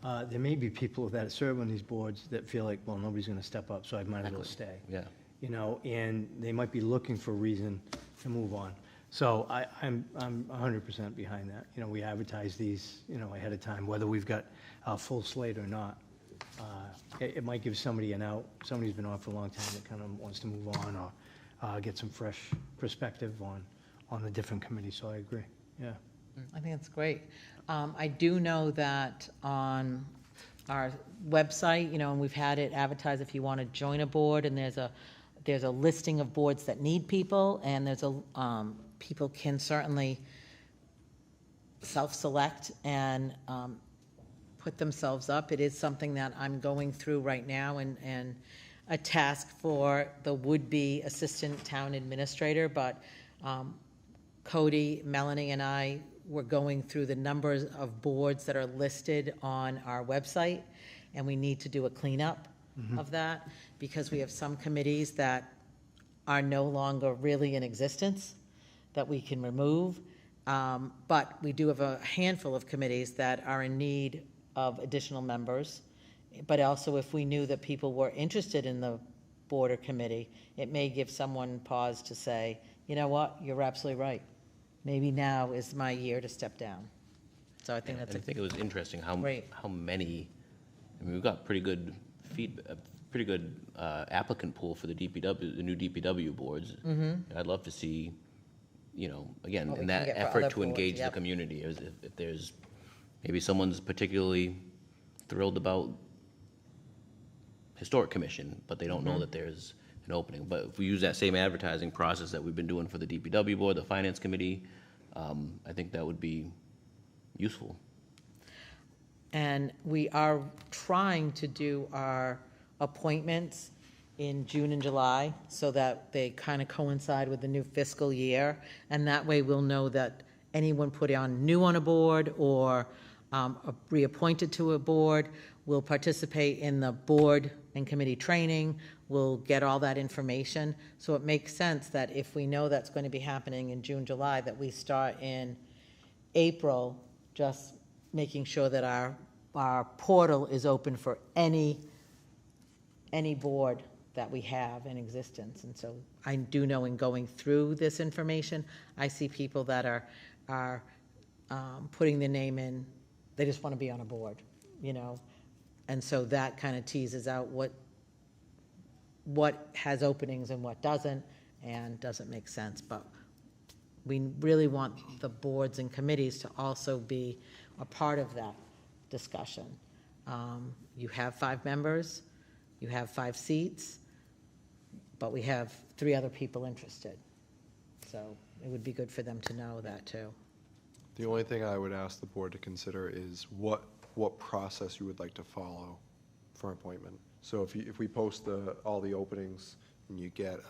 there may be people that serve on these boards that feel like, well, nobody's going to step up, so I might as well stay. Yeah. You know, and they might be looking for a reason to move on. So I'm 100% behind that. You know, we advertise these, you know, ahead of time, whether we've got a full slate or not. It might give somebody an out, somebody's been on for a long time that kind of wants to move on, or get some fresh perspective on the different committees, so I agree, yeah. I think that's great. I do know that on our website, you know, and we've had it advertised if you want to join a board, and there's a listing of boards that need people, and people can certainly self-select and put themselves up. It is something that I'm going through right now, and a task for the would-be assistant town administrator, but Cody, Melanie, and I were going through the numbers of boards that are listed on our website, and we need to do a cleanup of that, because we have some committees that are no longer really in existence that we can remove. But we do have a handful of committees that are in need of additional members. But also, if we knew that people were interested in the board or committee, it may give someone pause to say, you know what, you're absolutely right. Maybe now is my year to step down. So I think that's I think it was interesting how Great. many, I mean, we've got pretty good applicant pool for the DPW, the new DPW boards. I'd love to see, you know, again, What we in can that get for effort other to boards, engage the yep. community, if there's, maybe someone's particularly thrilled about Historic Commission, but they don't know that there's an opening. But if we use that same advertising process that we've been doing for the DPW board, the Finance Committee, I think that would be useful. And we are trying to do our appointments in June and July so that they kind of coincide with the new fiscal year. And that way we'll know that anyone put on new on a board or reappointed to a board will participate in the board and committee training, will get all that information. So it makes sense that if we know that's going to be happening in June, July, that we start in April, just making sure that our portal is open for any board that we have in existence. And so I do know in going through this information, I see people that are putting their name in, they just want to be on a board, you know? And so that kind of teases out what has openings and what doesn't, and doesn't make sense. But we really want the boards and committees to also be a part of that discussion. You have 5 members, you have 5 seats, but we have 3 other people interested. So it would be good for them to know that too. The only thing I would ask the board to consider is what what process you would like to follow for appointment. So if we post all the openings and you get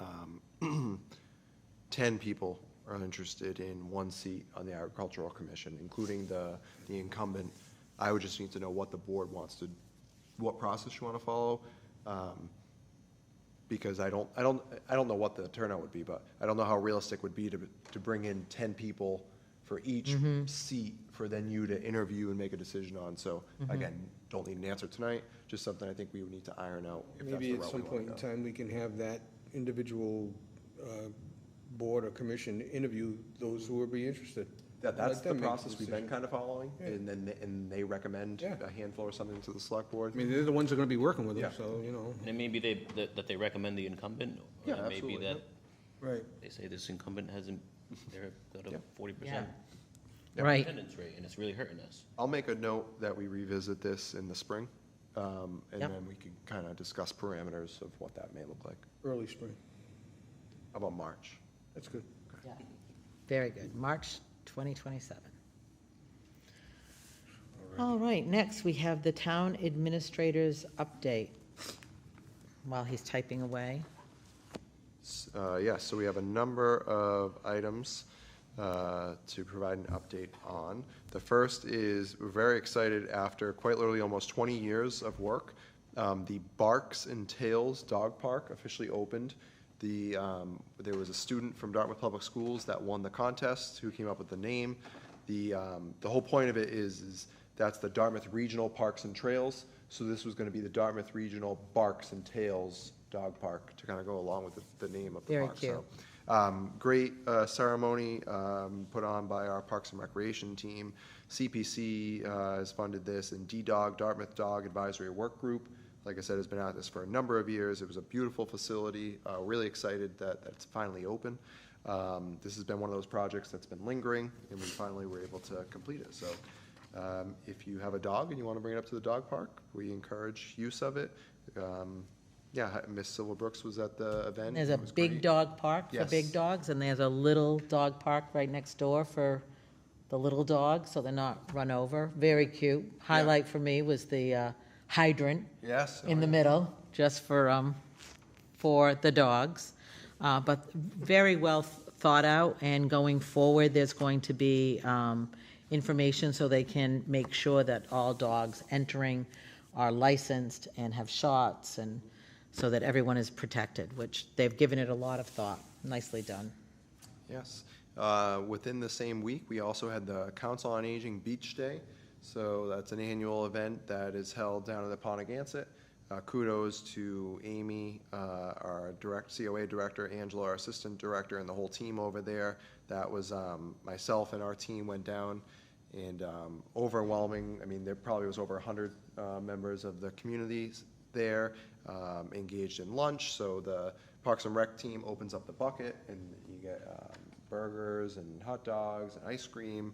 10 people are interested in one seat on the Agricultural Commission, including the incumbent, I would just need to know what the board wants to, what process you want to follow. Because I don't know what the turnout would be, but I don't know how realistic it would be to bring in 10 people for each seat for then you to interview and make a decision on. So again, don't need an answer tonight, just something I think we would need to iron out if that's the Maybe at route some we wanna point in go. time, we can have that individual board or commission interview those who would be interested. That's Let the them make process we've been decision. kind of following, Yeah. and then they recommend Yeah. a handful or something to the select board. I mean, they're the ones that are gonna be working with them, Yeah. so, you know, And it may be that they recommend the incumbent, or Yeah, it may be absolutely, that yep. right. they say this incumbent hasn't, they've got a Yeah. 40% Right. attendance rate, and it's really hurting us. I'll make a note that we revisit this in the spring, and Yep. then we can kind of discuss parameters of what that may look like. Early spring, How about March? that's good. Yeah. Very good. March 2027. All right, next we have the town administrator's update while he's typing away. Yes, so we have a number of items to provide an update on. The first is, we're very excited after quite literally almost 20 years of work, the Barks and Tails Dog Park officially opened. There was a student from Dartmouth Public Schools that won the contest, who came up with the name. The whole point of it is that's the Dartmouth Regional Parks and Trails, so this was going to be the Dartmouth Regional Barks and Tails Dog Park to kind of go along with the name of the Very park. cute. So, great ceremony put on by our Parks and Recreation team. CPC has funded this, and DDOG, Dartmouth Dog Advisory Work Group, like I said, has been at this for a number of years. It was a beautiful facility. Really excited that it's finally open. This has been one of those projects that's been lingering, and we finally were able to complete it. So if you have a dog and you want to bring it up to the dog park, we encourage use of it. Yeah, Miss Silver Brooks was at the event. There's It a was big great. dog park for big Yes. dogs, and there's a little dog park right next door for the little dogs, so they're not run over. Very cute. Highlight for me was the hydrant Yes. in the middle, just for the dogs. But very well thought out, and going forward, there's going to be information so they can make sure that all dogs entering are licensed and have shots, and so that everyone is protected, which they've given it a lot of thought. Nicely done. Yes. Within the same week, we also had the Council on Aging Beach Day. So that's an annual event that is held down in the Pontigansett. Kudos to Amy, our COA director, Angela, our assistant director, and the whole team over there. That was myself and our team went down, and overwhelming. I mean, there probably was over 100 members of the communities there engaged in lunch. So the Parks and Rec team opens up the bucket, and you get burgers and hot dogs and ice cream.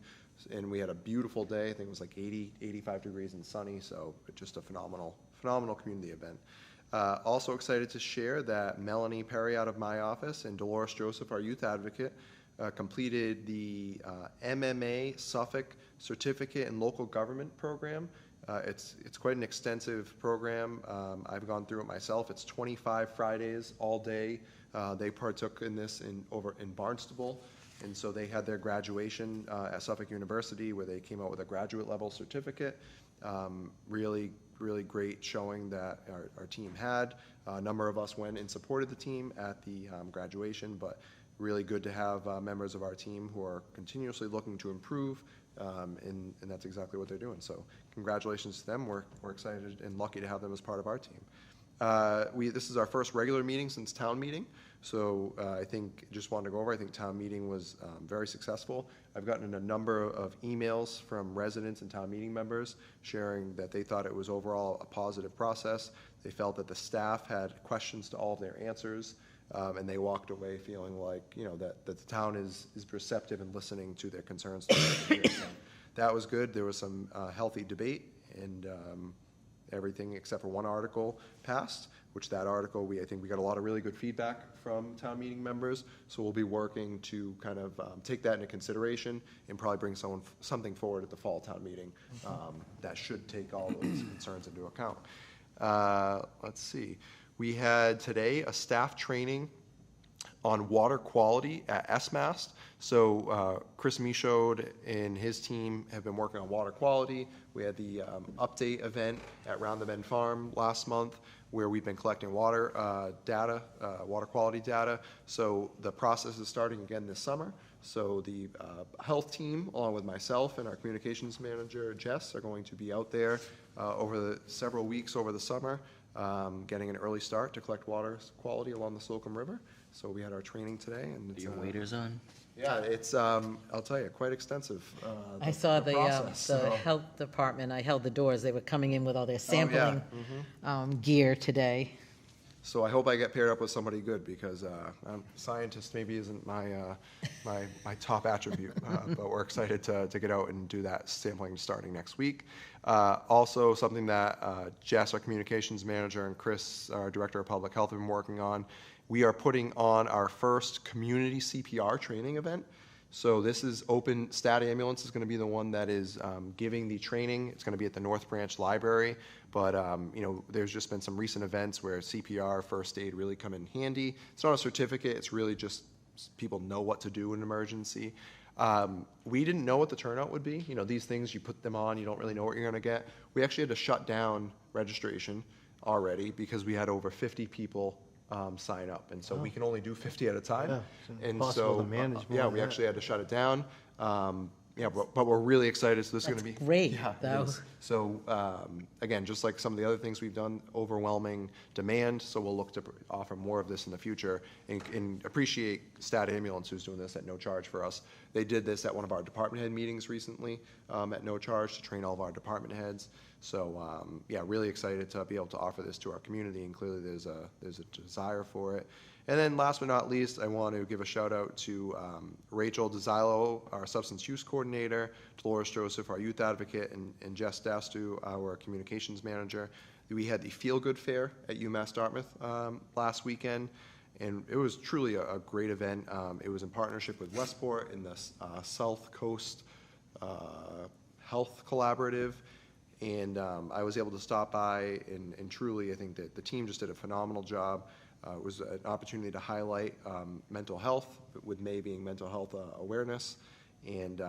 And we had a beautiful day. I think it was like 80, 85 degrees and sunny. So just a phenomenal community event. Also excited to share that Melanie Perry out of my office and Dolores Joseph, our youth advocate, completed the MMA Suffolk Certificate in Local Government Program. It's quite an extensive program. I've gone through it myself. It's 25 Fridays all day. They partook in this over in Barnstable, and so they had their graduation at Suffolk University, where they came out with a graduate level certificate. Really great showing that our team had. A number of us went and supported the team at the graduation, but really good to have members of our team who are continuously looking to improve, and that's exactly what they're doing. So congratulations to them. We're excited and lucky to have them as part of our team. This is our first regular meeting since town meeting, so I think, just wanted to go over, I think town meeting was very successful. I've gotten a number of emails from residents and town meeting members sharing that they thought it was overall a positive process. They felt that the staff had questions to all of their answers, and they walked away feeling like, that the town is receptive and listening to their concerns. So that was good. There was some healthy debate, and everything except for one article passed, which that article, I think we got a lot of really good feedback from town meeting members. So we'll be working to kind of take that into consideration and probably bring something forward at the fall town meeting that should take all those concerns into account. Let's see. We had today a staff training on water quality at SMAST. So Chris Michaud and his team have been working on water quality. We had the update event at Round the Bend Farm last month where we've been collecting water data, water quality data. So the process is starting again this summer. So the health team, along with myself and our communications manager, Jess, are going to be out there over several weeks over the summer, getting an early start to collect water quality along the Slocum River. So we had our training today, and it's, Your waiters on? yeah, it's I'll tell you, quite extensive. I saw the process, so- health department, I held the doors, they were coming in with all their Oh, yeah. sampling gear today. So I hope I get paired up with somebody good because scientist maybe isn't my my top attribute, but we're excited to get out and do that sampling starting next week. Also, something that Jess, our communications manager, and Chris, our director of public health, have been working on. We are putting on our first community CPR training event. So this is open. Stat Ambulance is going to be the one that is giving the training. It's going to be at the North Branch Library. But you know, there's just been some recent events where CPR, first aid really come in handy. It's not a certificate. It's really just people know what to do in an emergency. We didn't know what the turnout would be. You know, these things, you put them on, you don't really know what you're going to get. We actually had to shut down registration already because we had over 50 people sign up, and so we can only do 50 at a time. Yeah, it's and impossible so to manage more yeah, than we that. actually had to shut it down. Yeah, but we're really excited. So this is going to be great, Yeah, it though. is. So again, just like some of the other things we've done, overwhelming demand. So we'll look to offer more of this in the future, and appreciate Stat Ambulance who's doing this at no charge for us. They did this at one of our department head meetings recently at no charge to train all of our department heads. So yeah, really excited to be able to offer this to our community, and clearly there's a desire for it. And then last but not least, I want to give a shout out to Rachel DeZilo, our substance use coordinator, Dolores Joseph, our youth advocate, and Jess Dastu, our communications manager. We had the Feel Good Fair at UMass Dartmouth last weekend, and it was truly a great event. It was in partnership with Westport and the South Coast Health Collaborative. And I was able to stop by, and truly, I think that the team just did a phenomenal job. It was an opportunity to highlight mental health, with May being Mental Health Awareness, and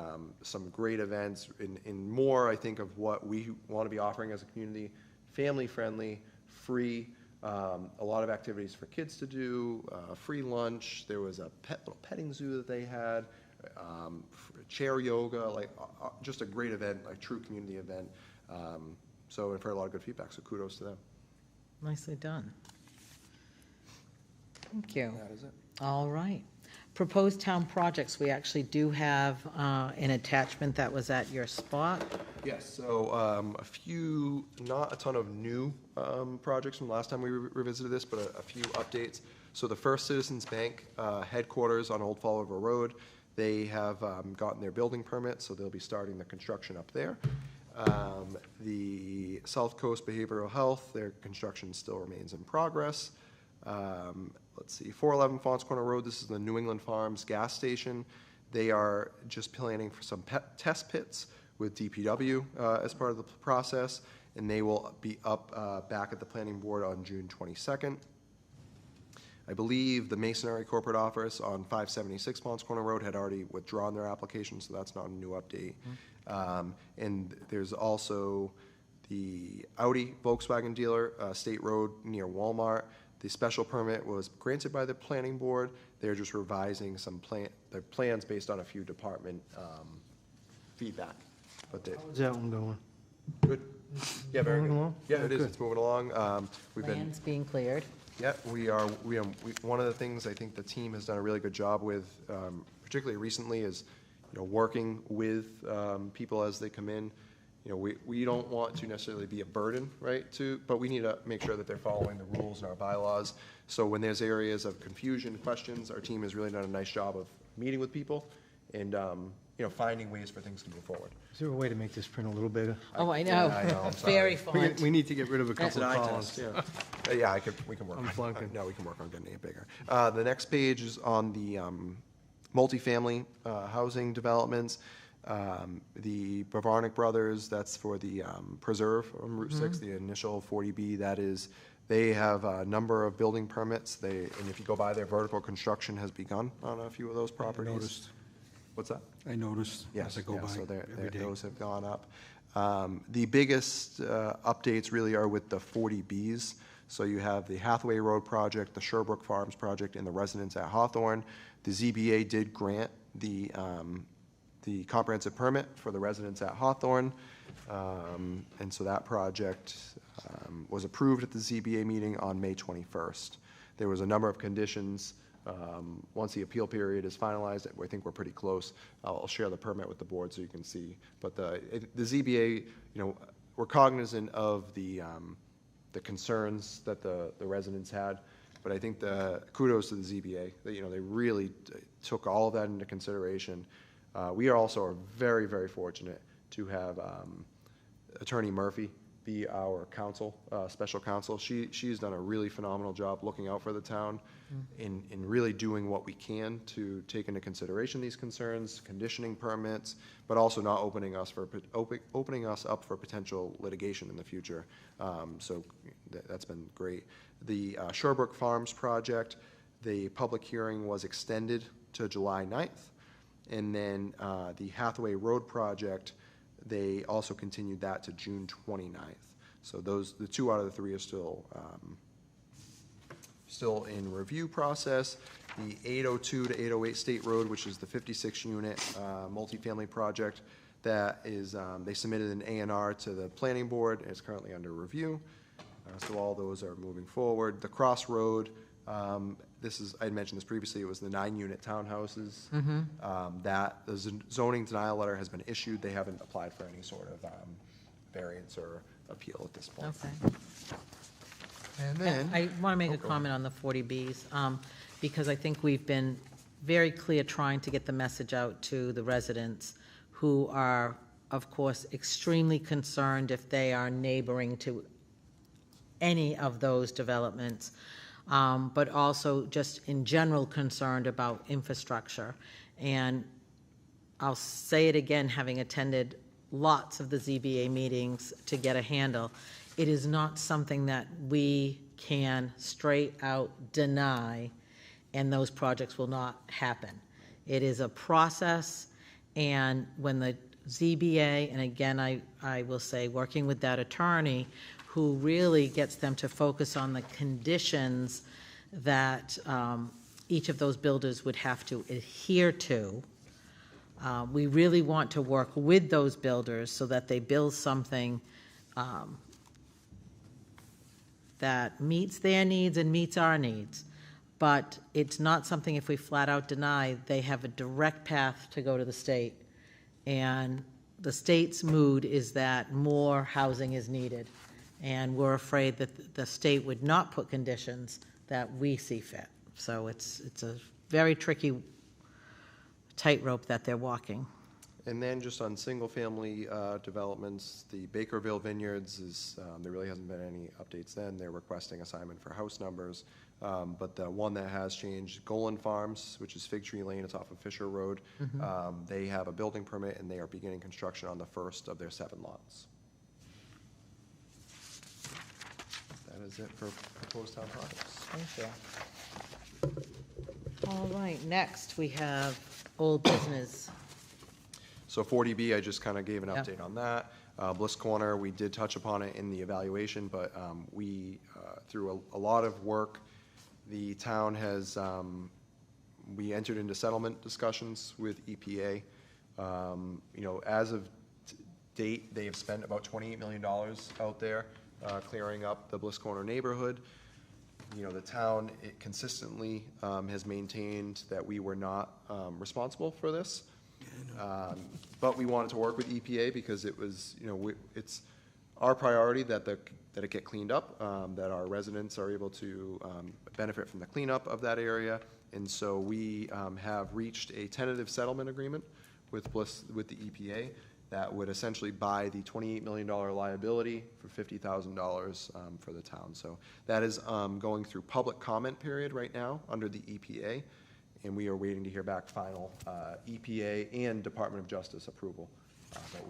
some great events, and more, I think, of what we want to be offering as a community, family-friendly, free, a lot of activities for kids to do, free lunch. There was a little petting zoo that they had, chair yoga, like just a great event, like true community event. So I've heard a lot of good feedback, so kudos to them. Nicely done. Thank you. That is it. All right. Proposed town projects, we actually do have an attachment that was at your spot. Yes, so a few, not a ton of new projects from last time we revisited this, but a few updates. So the First Citizens Bank headquarters on Old Fall River Road, they have gotten their building permit, so they'll be starting the construction up there. The South Coast Behavioral Health, their construction still remains in progress. Let's see, 411 Fons Corner Road, this is the New England Farms gas station. They are just planning for some test pits with DPW as part of the process, and they will be up back at the planning board on June 22nd. I believe the Masonry Corporate Office on 576 Fons Corner Road had already withdrawn their application, so that's not a new update. And there's also the Audi Volkswagen dealer, State Road near Walmart. The special permit was granted by the planning board. They're just revising some their plans based on a few department feedback. But they, How's that one going? good. Yeah, very Moving good. along? Yeah, Oh, it is. good. It's moving along. We've been. Lands being cleared. Yeah, we are, one of the things I think the team has done a really good job with, particularly recently, is, you know, working with people as they come in. You know, we don't want to necessarily be a burden, right, but we need to make sure that they're following the rules and our bylaws. So when there's areas of confusion, questions, our team has really done a nice job of meeting with people and, you finding ways for things to move forward. Is there a way to make this print a little bigger? Oh, I know. Yeah, I know, I'm sorry. Very font. We need to get rid of a It's couple an of eye columns, test. yeah. Yeah, we can work I'm on flunking. No, we can work on getting it bigger. The next page is on the multifamily housing developments. The Bavarnik Brothers, that's for the preserve on Route 6, the initial 40B, that is, they have a number of building permits. And if you go by there, vertical construction has begun on a few of those properties. noticed. What's that? I noticed Yes, as I go yeah, by so every day. those have gone up. The biggest updates really are with the 40Bs. So you have the Hathaway Road project, the Sherbrooke Farms project, and the residents at Hawthorne. The ZBA did grant the comprehensive permit for the residents at Hawthorne. And so that project was approved at the ZBA meeting on May 21st. There was a number of conditions. Once the appeal period is finalized, I think we're pretty close. I'll share the permit with the board so you can see. But the ZBA, we're cognizant of the concerns that the residents had. But I think the kudos to the ZBA, they really took all of that into consideration. We are very, very fortunate to have Attorney Murphy be our counsel, special counsel. She's done a really phenomenal job looking out for the town in really doing what we can to take into consideration these concerns, conditioning permits, but also not opening us up for potential litigation in the future. So that's been great. The Sherbrooke Farms project, the public hearing was extended to July 9th. And then the Hathaway Road project, they also continued that to June 29th. So the 2 out of the 3 are still in review process. The 802 to 808 State Road, which is the 56-unit multifamily project, that is, they submitted an A&R to the planning board, and it's currently under review. So all those are moving forward. The Crossroad, I had mentioned this previously, it was the 9-unit townhouses. That the zoning denial letter has been issued. They haven't applied for any sort of variance or appeal at this point. Okay. And then, I want to make a comment on the 40Bs, because I think we've been very clear trying to get the message out to the residents who are, of course, extremely concerned if they are neighboring to any of those developments, but also just in general concerned about infrastructure. And I'll say it again, having attended lots of the ZBA meetings to get a handle, it is not something that we can straight out deny, and those projects will not happen. It is a process, and when the ZBA, and again, I will say, working with that attorney, who really gets them to focus on the conditions that each of those builders would have to adhere to. We really want to work with those builders so that they build something that meets their needs and meets our needs. But it's not something, if we flat out deny, they have a direct path to go to the state. And the state's mood is that more housing is needed. And we're afraid that the state would not put conditions that we see fit. So it's a very tricky tightrope that they're walking. And then just on single-family developments, the Bakerville Vineyards is, there really hasn't been any updates then. They're requesting assignment for house numbers. But the one that has changed, Golan Farms, which is Fig Tree Lane, it's off of Fisher Road. They have a building permit, and they are beginning construction on the first of their 7 lots. That is it for proposed town projects. Thank you. All right, next we have old business. So 40B, I just kind of gave an Yep. update on that. Bliss Corner, we did touch upon it in the evaluation, but we, through a lot of work, the town has, we entered into settlement discussions with EPA. As of date, they have spent about $28 million out there clearing up the Bliss Corner neighborhood. The town, it consistently has maintained that we were not responsible for this. But we wanted to work with EPA because it was, it's our priority that it get cleaned up, that our residents are able to benefit from the cleanup of that area. And so we have reached a tentative settlement agreement with the EPA that would essentially buy the $28 million liability for $50,000 for the town. So that is going through public comment period right now under the EPA, and we are waiting to hear back final EPA and Department of Justice approval. But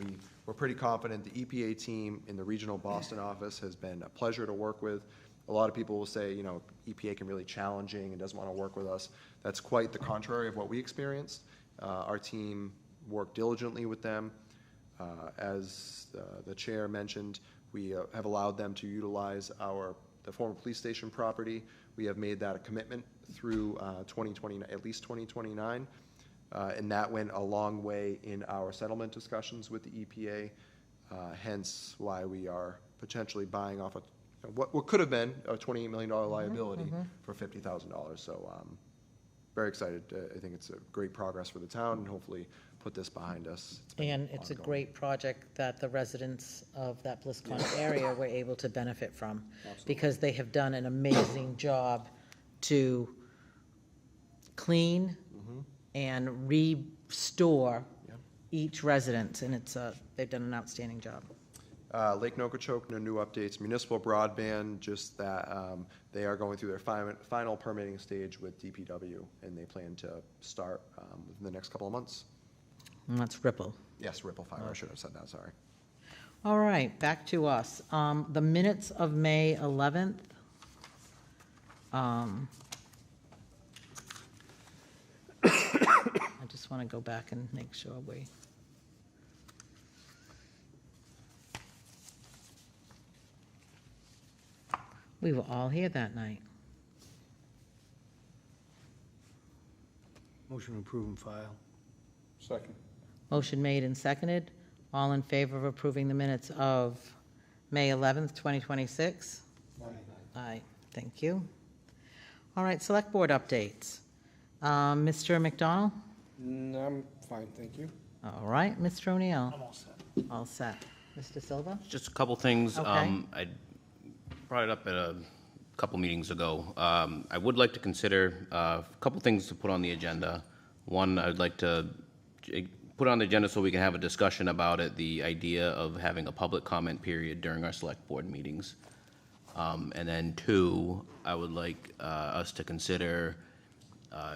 we're pretty confident. The EPA team in the regional Boston office has been a pleasure to work with. A lot of people will say, you know, EPA can be really challenging and doesn't want to work with us. That's quite the contrary of what we experienced. Our team worked diligently with them. As the chair mentioned, we have allowed them to utilize the former police station property. We have made that a commitment through 2020, at least 2029. And that went a long way in our settlement discussions with the EPA, hence why we are potentially buying off what could have been a $28 million liability for $50,000. So very excited. I think it's a great progress for the town, and hopefully put this behind us. And it's a great project that the residents of that Bliss Corner area were able to benefit from, because they have done an amazing job to clean and restore each resident, and they've done an outstanding job. Lake Nokichoke, no new updates. Municipal broadband, just that they are going through their final permitting stage with DPW, and they plan to start within the next couple of months. And that's Ripple. Yes, Ripple Fiber. I should have said that, sorry. All right, back to us. The minutes of May 11th. I just want to go back and make sure we were all here that night. Motion to approve and file. Second. Motion made and seconded. All in favor of approving the minutes of May 11th, 2026? Aye. Thank you. All right, select board updates. Mr. McDonald? I'm fine, thank you. All right, Mr. O'Neill? I'm all set. All set. Mr. Silva? Just a couple things. Okay. I brought it up at a couple meetings ago. I would like to consider a couple things to put on the agenda. One, I'd like to put on the agenda so we can have a discussion about it, the idea of having a public comment period during our select board meetings. And then two, I would like us to consider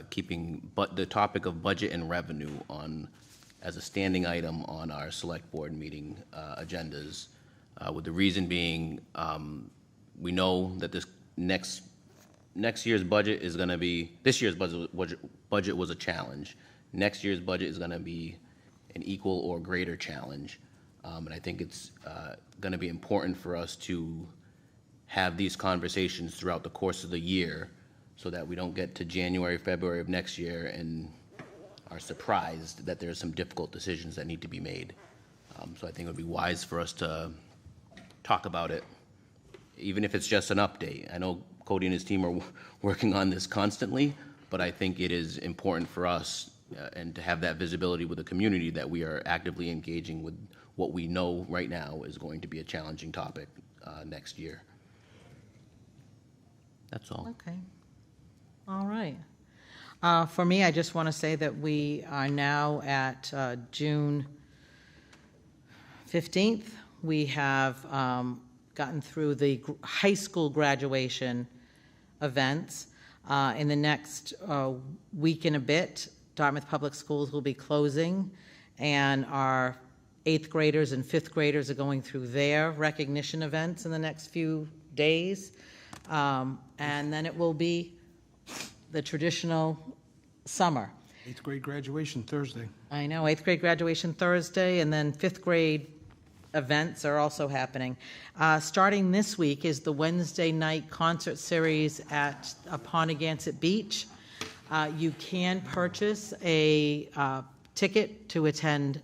keeping the topic of budget and revenue on as a standing item on our select board meeting agendas, with the reason being we know that this next year's budget is going to be, this year's budget was a challenge. Next year's budget is going to be an equal or greater challenge. And I think it's going to be important for us to have these conversations throughout the course of the year so that we don't get to January, February of next year and are surprised that there's some difficult decisions that need to be made. So I think it would be wise for us to talk about it, even if it's just an update. I know Cody and his team are working on this constantly, but I think it is important for us and to have that visibility with the community that we are actively engaging with what we know right now is going to be a challenging topic next year. That's all. Okay. All right. For me, I just want to say that we are now at June 15th. We have gotten through the high school graduation events. In the next week and a bit, Dartmouth Public Schools will be closing, and our 8th graders and 5th graders are going through their recognition events in the next few days. And then it will be the traditional summer. 8th grade graduation Thursday. I know, 8th grade graduation Thursday, and then 5th grade events are also happening. Starting this week is the Wednesday night concert series at Ponegantset Beach. You can purchase a ticket to attend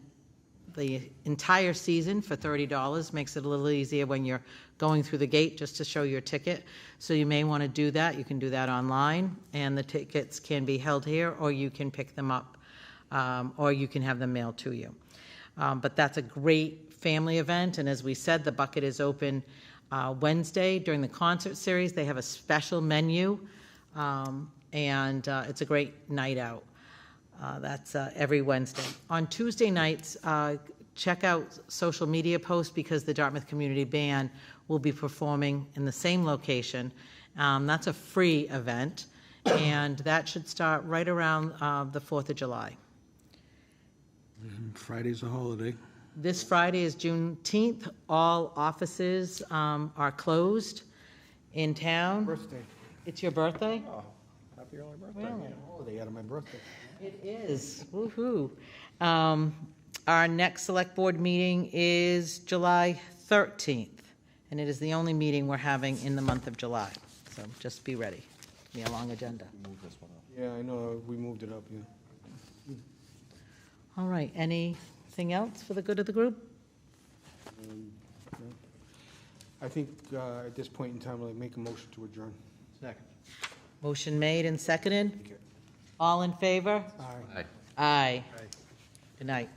the entire season for $30. Makes it a little easier when you're going through the gate just to show your ticket. So you may want to do that. You can do that online, and the tickets can be held here, or you can pick them up, or you can have them mailed to you. But that's a great family event, and as we said, the bucket is open Wednesday during the concert series. They have a special menu, and it's a great night out. That's every Wednesday. On Tuesday nights, check out social media posts because the Dartmouth Community Band will be performing in the same location. That's a free event, and that should start right around the 4th of July. Friday's a holiday. This Friday is Juneteenth. All offices are closed in town. Birthday. It's your birthday? Oh, happy early birthday. Really? Holiday out of my birthday. It is. Woo-hoo. Our next Select Board meeting is July 13th, and it is the only meeting we're having in the month of July. So just be ready. Be a long agenda. Yeah, I know, we moved it up, yeah. All right, anything else for the good of the group? I think at this point in time, I'll make a motion to adjourn. Second. Motion made and seconded. All in favor? Aye. Aye. Aye. Good night.